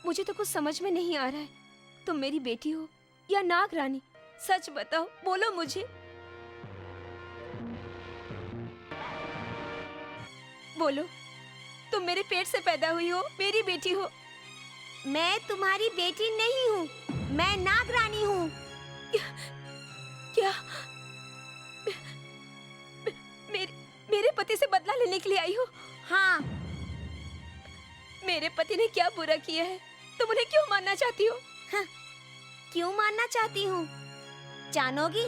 मुझे तो कुछ समझ में नहीं आ रहा है। तुम मेरी बेटी हो या नाग रानी? सच बताओ, बोलो मुझे। बोलो, तुम मेरे पेट से पैदा हुई हो, मेरी बेटी हो। मैं तुम्हारी बेटी नहीं हूँ, मैं नाग रानी हूँ। क्या? मेरे पति से बदला लेने के लिए आई हो? हाँ। मेरे पति ने क्या बुरा किया है? तुम उन्हें क्यों मारना चाहती हो? हाँ, क्यों मारना चाहती हूँ? जानोगी?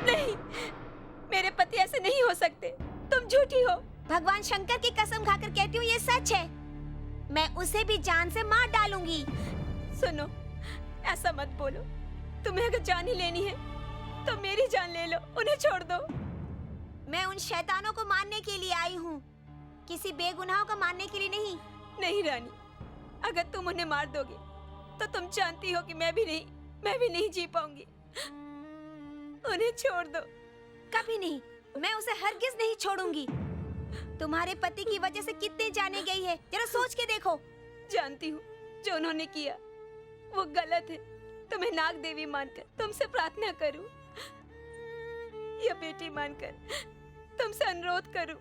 नहीं, मेरे पति ऐसे नहीं हो सकते। तुम झूठी हो। भगवान शंकर की कसम खाकर कहती हूँ, ये सच है। मैं उसे भी जान से मार डालूंगी। सुनो, ऐसा मत बोलो। तुम्हें अगर जान ही लेनी है तो मेरी जान ले लो, उन्हें छोड़ दो। मैं उन शैतानों को मारने के लिए आई हूँ, किसी बेगुनाहों को मारने के लिए नहीं। नहीं रानी, अगर तुम उन्हें मार दोगे तो तुम जानती हो कि मैं भी नहीं जी पाऊंगी। उन्हें छोड़ दो। कभी नहीं, मैं उसे हरगिज नहीं छोड़ूंगी। तुम्हारे पति की वजह से कितने जाने गई है, जरा सोच के देखो। जानती हूँ जो उन्होंने किया वो गलत है। तुम्हें नाग देवी मानकर तुमसे प्रार्थना करूं या बेटी मानकर तुमसे अनुरोध करूं,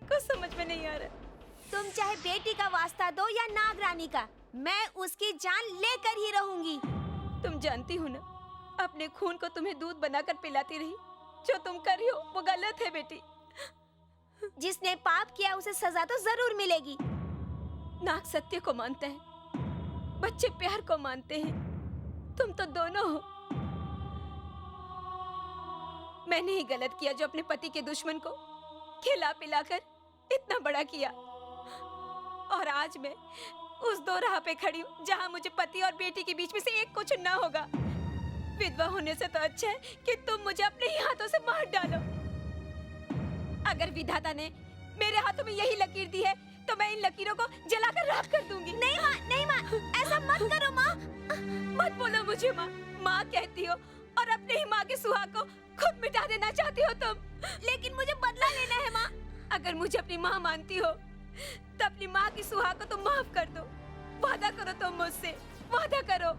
कुछ समझ में नहीं आ रहा। तुम चाहे बेटी का वास्ता दो या नाग रानी का, मैं उसकी जान लेकर ही रहूंगी। तुम जानती हो ना, अपने खून को तुम्हें दूध बनाकर पिलाती रही। जो तुम कर रही हो वो गलत है बेटी। जिसने पाप किया उसे सजा तो जरूर मिलेगी। नाग सत्य को मानते हैं, बच्चे प्यार को मानते हैं। तुम तो दोनों हो। मैंने ही गलत किया जो अपने पति के दुश्मन को खिला पिलाकर इतना बड़ा किया। और आज मैं उस दो राह पे खड़ी हूँ जहाँ मुझे पति और बेटी के बीच में से एक को चुनना होगा। विधवा होने से तो अच्छा है कि तुम मुझे अपने ही हाथों से मार डालो। अगर विधाता ने मेरे हाथों में यही लकीर दी है तो मैं इन लकीरों को जलाकर राख कर दूंगी। नहीं माँ, ऐसा मत करो माँ। मत बोलो मुझे माँ। माँ कहती हो और अपने ही माँ के सुहाग को खुद मिटा देना चाहती हो तुम। लेकिन मुझे बदला लेना है माँ। अगर मुझे अपनी माँ मानती हो तो अपनी माँ की सुहाग को तुम माफ कर दो। वादा करो तुम मुझसे, वादा करो।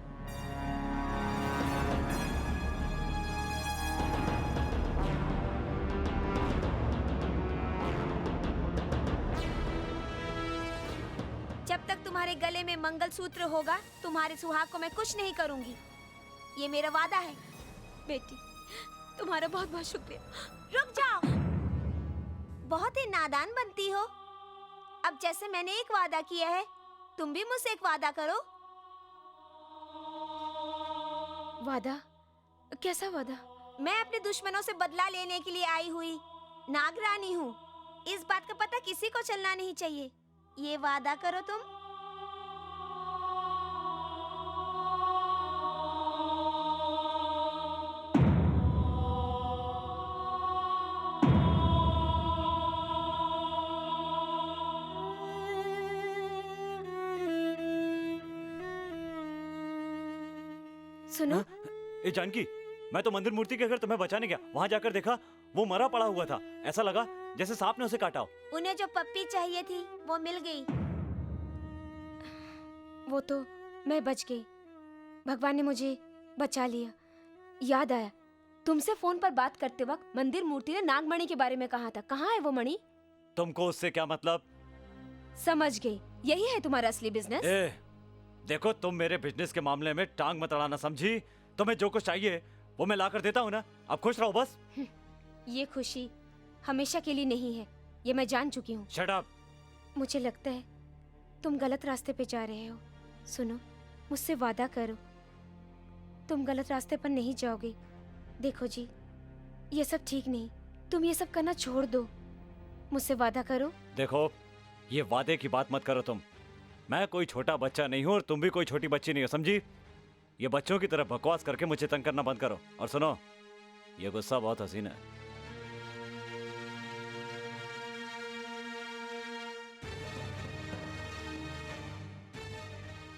जब तक तुम्हारे गले में मंगलसूत्र होगा, तुम्हारे सुहाग को मैं कुछ नहीं करूंगी। ये मेरा वादा है। बेटी, तुम्हारा बहुत बहुत शुक्रिया। रुक जाओ, बहुत ही नादान बनती हो। अब जैसे मैंने एक वादा किया है, तुम भी मुझसे एक वादा करो। वादा? कैसा वादा? मैं अपने दुश्मनों से बदला लेने के लिए आई हुई नागरानी हूँ। इस बात का पता किसी को चलना नहीं चाहिए। ये वादा करो तुम। सुनो। ए जानकी, मैं तो मंदिर मूर्ति के घर तुम्हें बचाने गया। वहाँ जाकर देखा वो मरा पड़ा हुआ था। ऐसा लगा जैसे सांप ने उसे काटा हो। उन्हें जो पप्पी चाहिए थी वो मिल गई। वो तो मैं बच गई। भगवान ने मुझे बचा लिया। याद आया, तुमसे फोन पर बात करते वक्त मंदिर मूर्ति ने नागमणि के बारे में कहा था। कहाँ है वो मणि? तुमको उससे क्या मतलब? समझ गई, यही है तुम्हारा असली बिजनेस। देखो, तुम मेरे बिजनेस के मामले में टांग मत अड़ाना, समझी? तुम्हें जो कुछ चाहिए वो मैं ला कर देता हूँ ना। अब खुश रहो बस। ये खुशी हमेशा के लिए नहीं है, ये मैं जान चुकी हूँ। Shut up. मुझे लगता है तुम गलत रास्ते पे जा रहे हो। सुनो, मुझसे वादा करो, तुम गलत रास्ते पर नहीं जाओगे। देखो जी, ये सब ठीक नहीं। तुम ये सब करना छोड़ दो। मुझसे वादा करो। देखो, ये वादे की बात मत करो तुम। मैं कोई छोटा बच्चा नहीं हूँ और तुम भी कोई छोटी बच्ची नहीं हो, समझी? ये बच्चों की तरह बकवास करके मुझे तंग करना बंद करो। और सुनो, ये गुस्सा बहुत हसीन है।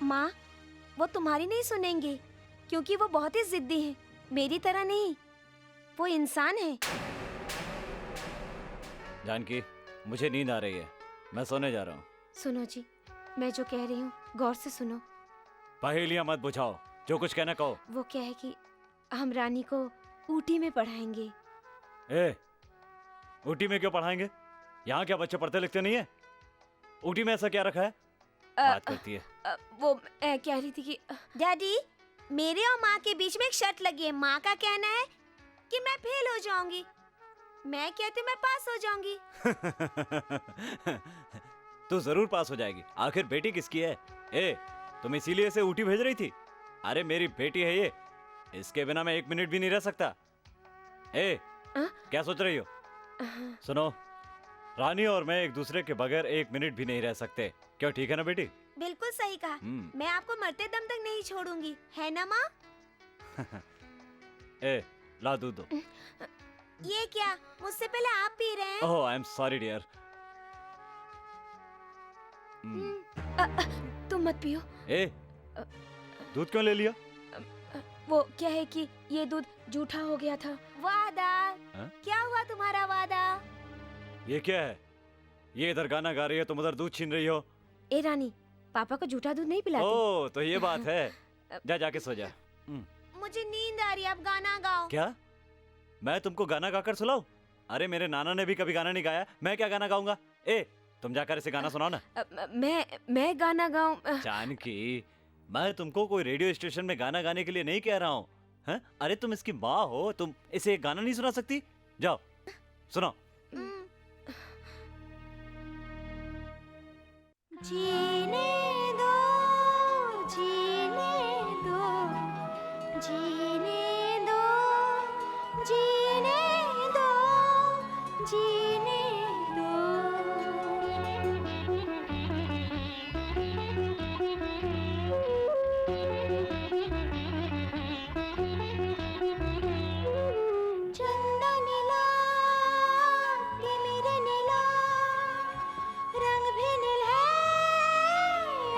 माँ, वो तुम्हारी नहीं सुनेंगे क्योंकि वो बहुत ही जिद्दी हैं। मेरी तरह नहीं, वो इंसान है। जानकी, मुझे नींद आ रही है, मैं सोने जा रहा हूँ। सुनो जी, मैं जो कह रही हूँ गौर से सुनो। पहेलियां मत बुझाओ, जो कुछ कहना कहो। वो क्या है कि हम रानी को ऊटी में पढ़ाएंगे। ऊटी में क्यों पढ़ाएंगे? यहाँ क्या बच्चे पढ़ते लिखते नहीं है? ऊटी में ऐसा क्या रखा है? बात करती है। वो कह रही थी कि डैडी, मेरे और माँ के बीच में एक शर्त लगी है। माँ का कहना है कि मैं फेल हो जाऊंगी, मैं कहती हूँ मैं पास हो जाऊंगी। तू जरूर पास हो जाएगी। आखिर बेटी किसकी है? तुम इसीलिए इसे ऊटी भेज रही थी? अरे मेरी बेटी है ये, इसके बिना मैं 1 मिनट भी नहीं रह सकता। क्या सोच रही हो? सुनो, रानी और मैं एक दूसरे के बगैर 1 मिनट भी नहीं रह सकते। क्यों, ठीक है ना बेटी? बिल्कुल सही कहा। मैं आपको मरते दम तक नहीं छोड़ूंगी, है ना माँ? ला दूध दो। ये क्या, मुझसे पहले आप पी रहे हैं? ओह, आई एम सॉरी डियर। तुम मत पियो। ए, दूध क्यों ले लिया? वो क्या है कि ये दूध जूठा हो गया था। वादा, हाँ? क्या हुआ तुम्हारा वादा? ये क्या है? ये इधर गाना गा रही है, तुम उधर दूध छीन रही हो। ए रानी, पापा को जूठा दूध नहीं पिलाते। ओ, तो ये बात है। जा जाके सो जा। मुझे नींद आ रही है, अब गाना गाओ। क्या? मैं तुमको गाना गाकर सुलाऊं? अरे मेरे नाना ने भी कभी गाना नहीं गाया, मैं क्या गाना गाऊंगा? ए, तुम जाकर इसे गाना सुनाओ ना। मैं गाना गाऊं? जानकी, मैं तुमको कोई रेडियो स्टेशन में गाना गाने के लिए नहीं कह रहा हूँ। हैं? अरे तुम इसकी माँ हो, तुम इसे एक गाना नहीं सुना सकती? जाओ, सुनाओ। जीने दो, जीने दो, जीने दो, जीने दो, जीने दो। चंदा नीला, तिमिर नीला, रंग भी नील है,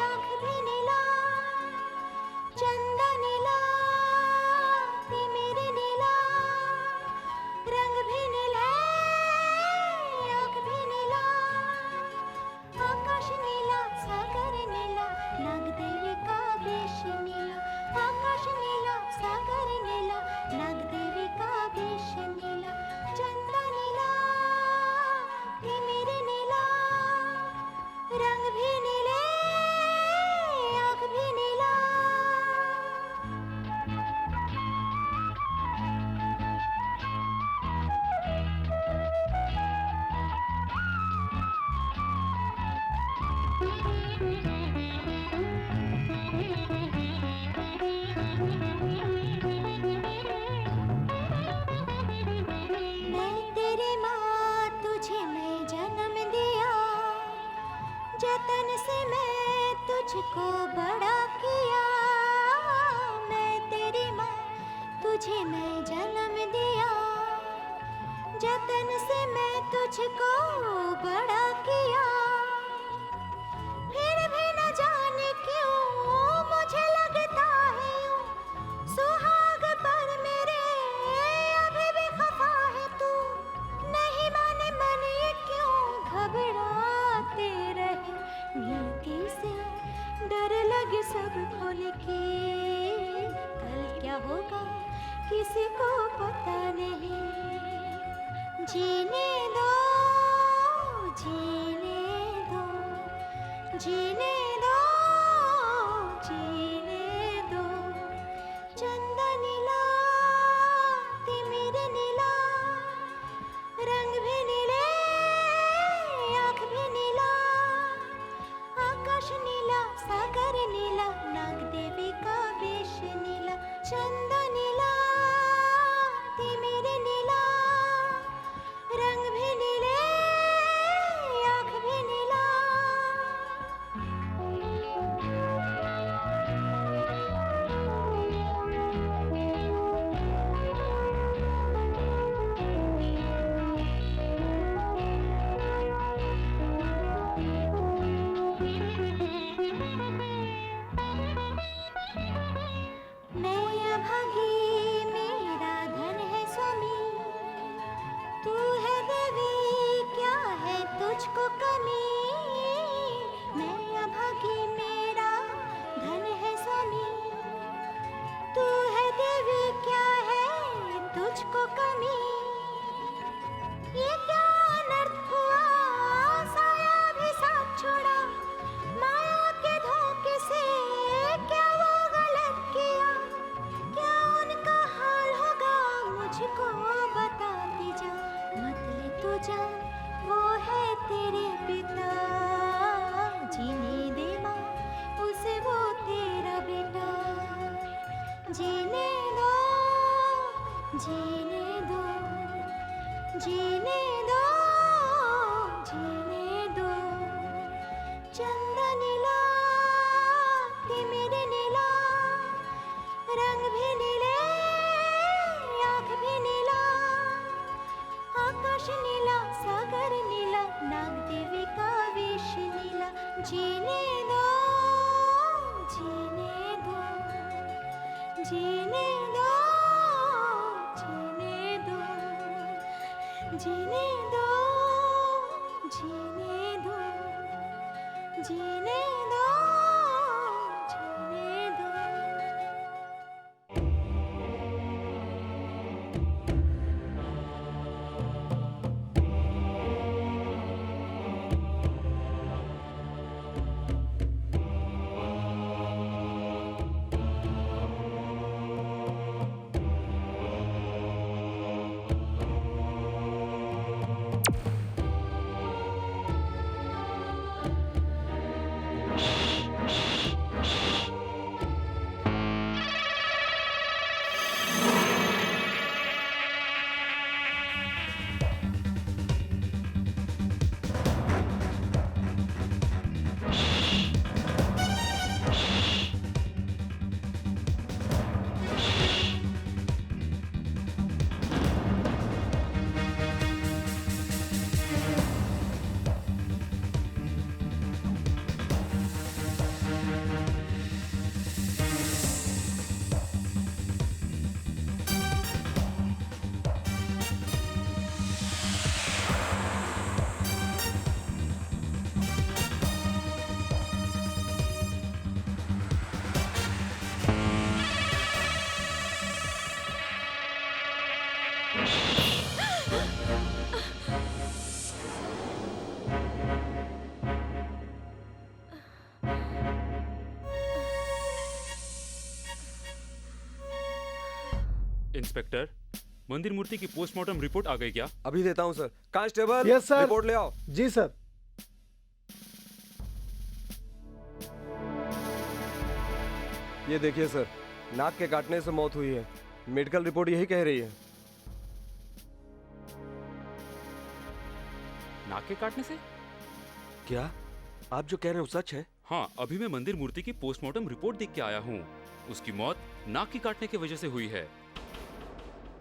आँख भी नीला। चंदा नीला, तिमिर नीला, रंग भी नील है, आँख भी नीला। आकाश नीला, सागर नीला, नाग देवी का वेश नीला। आकाश नीला, सागर नीला, नाग देवी का वेश नीला। चंदा नीला, तिमिर नीला, रंग भी नीले, आँख भी नीला। मैं तेरी माँ, तुझे मैं जन्म दिया, जतन से मैं तुझको बड़ा किया। मैं तेरी माँ, तुझे मैं जन्म दिया, जतन से मैं तुझको बड़ा किया। फिर भी न जाने क्यों मुझे लगता है यूं, सुहाग पर मेरे अभी भी खफा है तू। नहीं माने मन ये क्यों घबराते रहे, नीति से डर लगे सब खोल के। कल क्या होगा किसी को पता नहीं। जीने दो, जीने दो, जीने दो, जीने दो। चंदा नीला, तिमिर नीला, रंग भी नीले, आँख भी नीला। आकाश नीला, सागर नीला, नाग देवी का वेश नीला। चंदा नीला, तिमिर नीला, रंग भी नीले, आँख भी नीला। मैं अभागी, मेरा धन है स्वामी, तू है देवी, क्या है तुझको कमी। मैं अभागी, मेरा धन है स्वामी, तू है देवी, क्या है तुझको कमी। ये क्या अनर्थ हुआ, साया भी साथ छोड़ा, माया के धोखे से क्या वो गलत किया। क्या उनका हाल होगा मुझको बताती जा, मत ले तू जा, वो है तेरे पिता। इंस्पेक्टर, मंदिर मूर्ति की पोस्टमार्टम रिपोर्ट आ गई क्या? अभी देता हूँ sir. Constable, yes sir. Report ले आओ। जी सर। ये देखिए सर, नाक के काटने से मौत हुई है। मेडिकल रिपोर्ट यही कह रही है। नाक के काटने से? क्या आप जो कह रहे हो सच है? हाँ, अभी मैं मंदिर मूर्ति की पोस्टमार्टम रिपोर्ट देख के आया हूँ। उसकी मौत नाक के काटने की वजह से हुई है।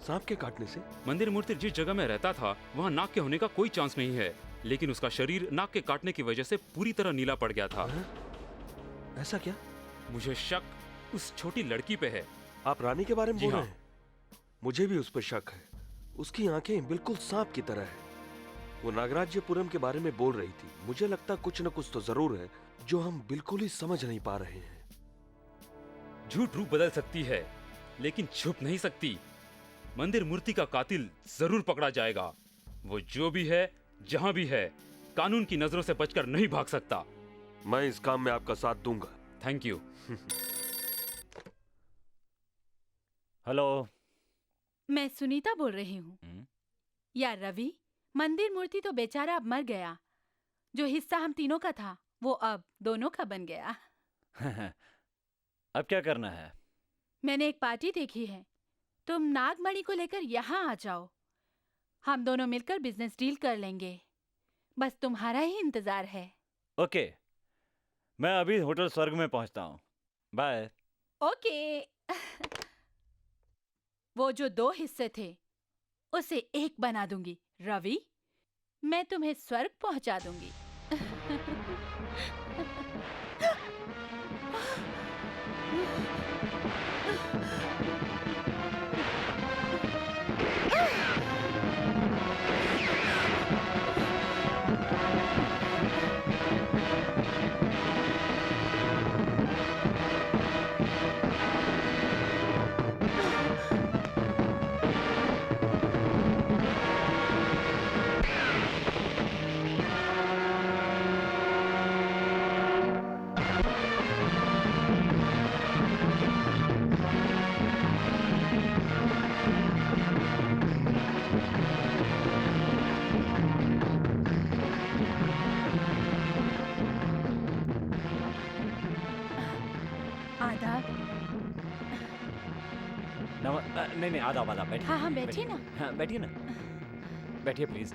सांप के काटने से? मंदिर मूर्ति जिस जगह में रहता था वहाँ नाक के होने का कोई चांस नहीं है, लेकिन उसका शरीर नाक के काटने की वजह से पूरी तरह नीला पड़ गया था। ऐसा क्या? मुझे शक उस छोटी लड़की पे है। आप रानी के बारे में जी बोल हाँ। रहे हैं? मुझे भी उस पर शक है। उसकी आंखें बिल्कुल सांप की तरह है। वो नागराज्यपुरम के बारे में बोल रही थी। मुझे लगता कुछ न कुछ तो जरूर है जो हम बिल्कुल ही समझ नहीं पा रहे हैं। झूठ रूप बदल सकती है, लेकिन छुप नहीं सकती। मंदिर मूर्ति का कातिल जरूर पकड़ा जाएगा। वो जो भी है, जहां भी है, कानून की नजरों से बचकर नहीं भाग सकता। मैं इस काम में आपका साथ दूंगा। Thank you. हेलो। मैं सुनीता बोल रही हूँ। यार रवि, मंदिर मूर्ति तो बेचारा अब मर गया। जो हिस्सा हम तीनों का था वो अब दोनों का बन गया। अब क्या करना है? मैंने एक पार्टी देखी है, तुम नागमणि को लेकर यहाँ आ जाओ। हम दोनों मिलकर बिजनेस डील कर लेंगे। बस तुम्हारा ही इंतजार है। ओके, मैं अभी होटल स्वर्ग में पहुंचता हूँ। बाय। ओके। वो जो 2 हिस्से थे उसे एक बना दूंगी रवि। मैं तुम्हें स्वर्ग पहुंचा दूंगी। नहीं, आदाब आदाब, बैठिए। हाँ, बैठिए ना। हाँ, बैठिए ना। बैठिए प्लीज।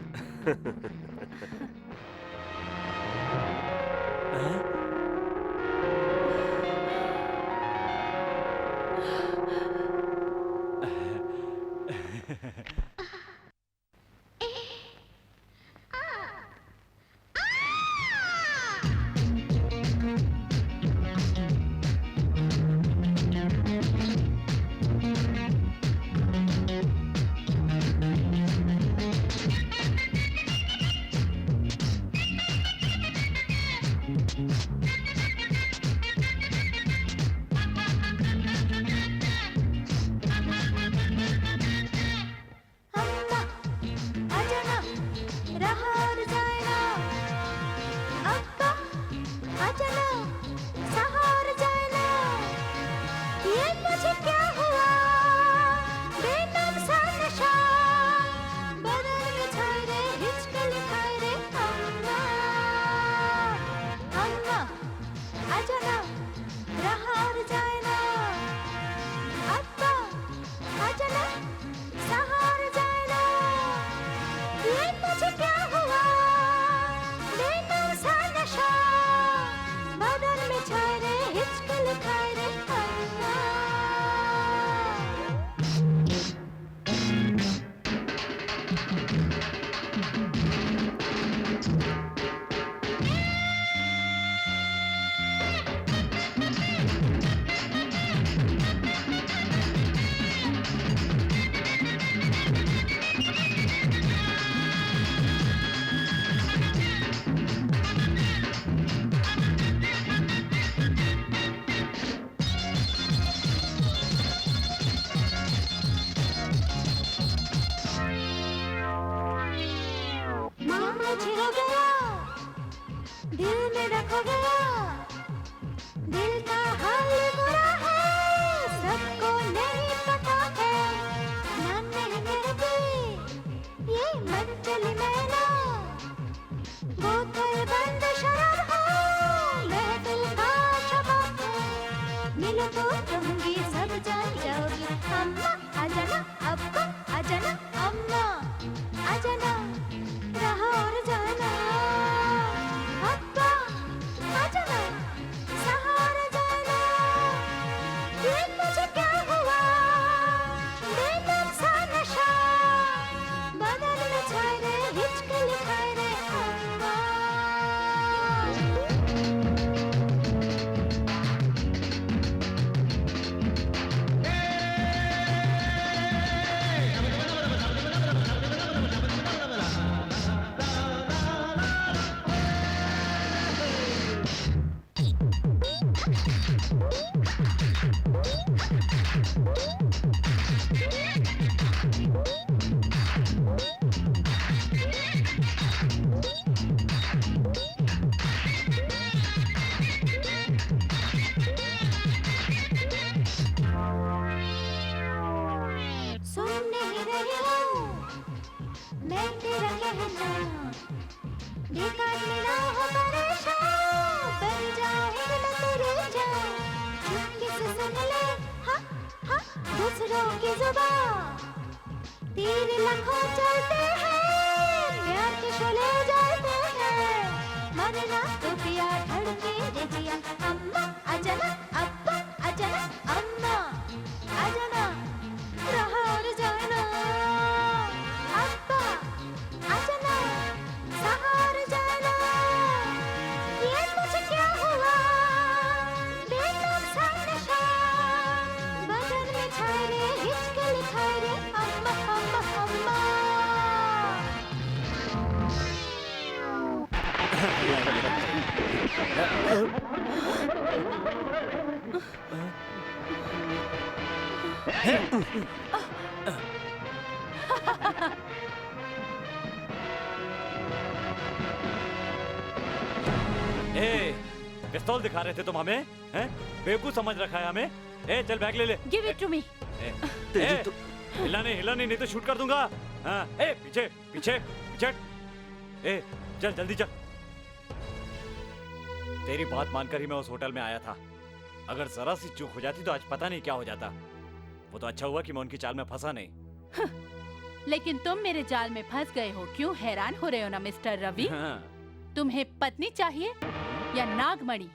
बेकार में ना हो परेशान, बन जाएंगे ना तेरे जान। चुपके से सुन ले, हाँ हाँ दूसरों की जुबान। तीर लाखों चलते हैं, प्यार के शोले जलते हैं। मरना तो पिया धड़के रे जिया। अम्मा आजा ना, अब्बा आजा ना, अम्मा आजा ना, रहा और जाना। अब्बा आजा ना, सहार जाना। ये मुझे क्या हुआ, बेनुकसान नशा। बदन में छाए रे, हिचके लिखाए रे, अम्मा अम्मा अम्मा। ए, पिस्तौल दिखा रहे थे तुम हमें? हैं? बेवकूफ समझ रखा है हमें? ए, चल बैग ले ले। Give it to me. हिला नहीं तो शूट कर दूंगा। हाँ, ए, पीछे पीछे पीछे। ए, चल जल्दी चल। तेरी बात मानकर ही मैं उस होटल में आया था। अगर जरा सी चूक हो जाती तो आज पता नहीं क्या हो जाता। वो तो अच्छा हुआ कि मैं उनकी चाल में फंसा नहीं। लेकिन तुम मेरे जाल में फंस गए हो। क्यों हैरान हो रहे हो ना मिस्टर रवि? हाँ। तुम्हें पत्नी चाहिए या नागमणि?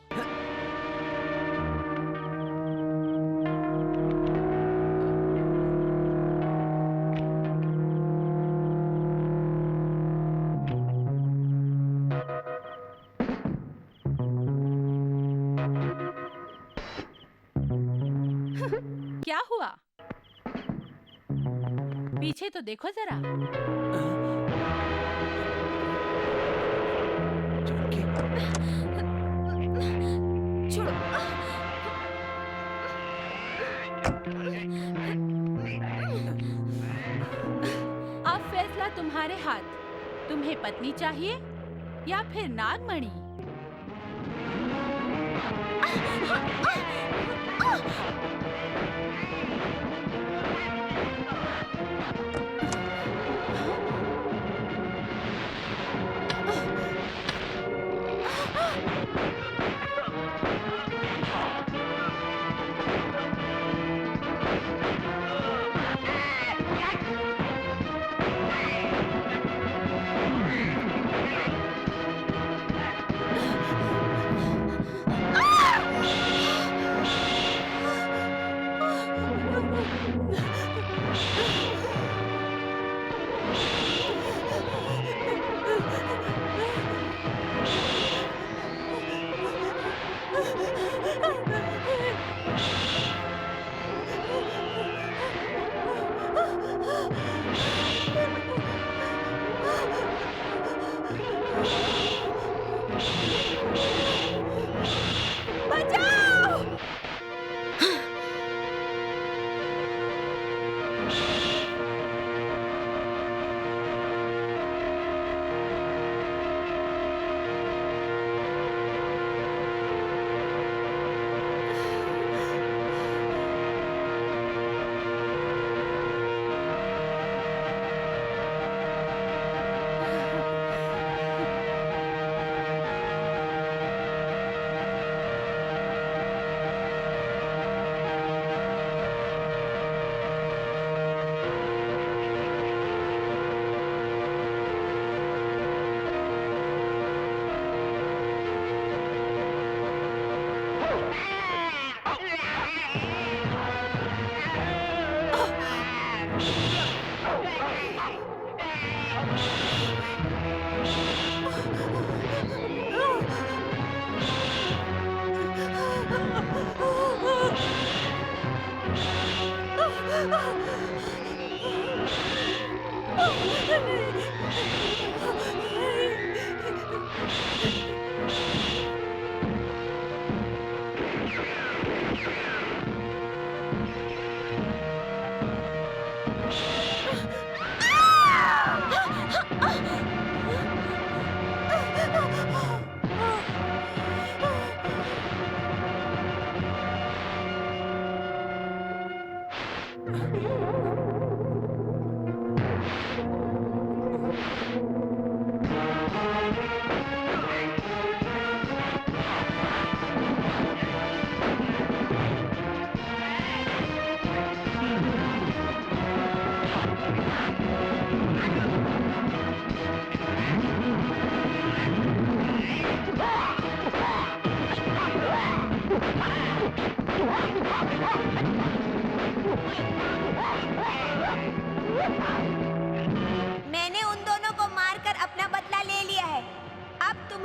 क्या हुआ? पीछे तो देखो जरा। छोड़ो। अब फैसला तुम्हारे हाथ। तुम्हें पत्नी चाहिए या फिर नागमणि?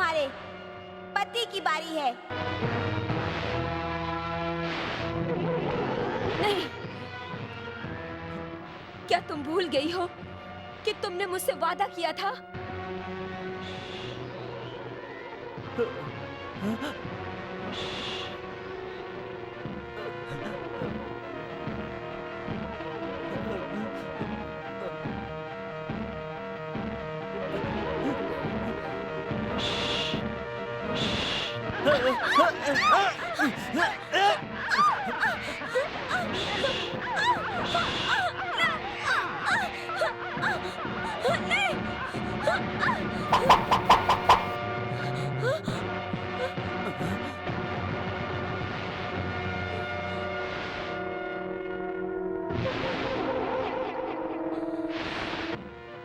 तुम्हारे पति की बारी है। नहीं, क्या तुम भूल गई हो कि तुमने मुझसे वादा किया था?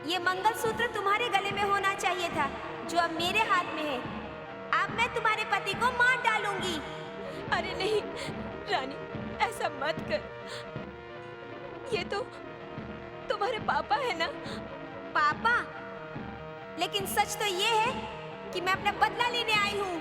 ये मंगलसूत्र तुम्हारे गले में होना चाहिए था, जो अब मेरे हाथ में है। अब मैं तुम्हारे पति को मार डालूंगी। अरे नहीं रानी, ऐसा मत कर। ये तो तुम्हारे पापा है ना? पापा? लेकिन सच तो ये है कि मैं अपना बदला लेने आई हूँ।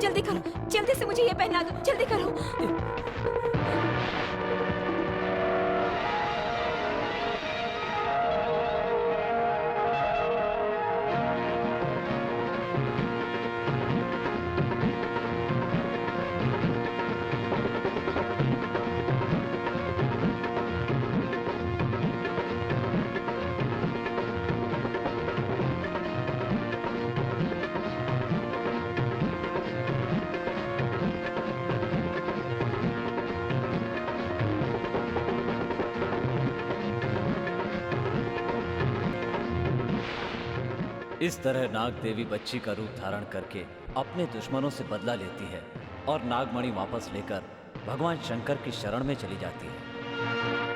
जल्दी करो, जल्दी से मुझे ये पहना दो, जल्दी करो। इस तरह नाग देवी बच्ची का रूप धारण करके अपने दुश्मनों से बदला लेती है और नागमणि वापस लेकर भगवान शंकर की शरण में चली जाती है।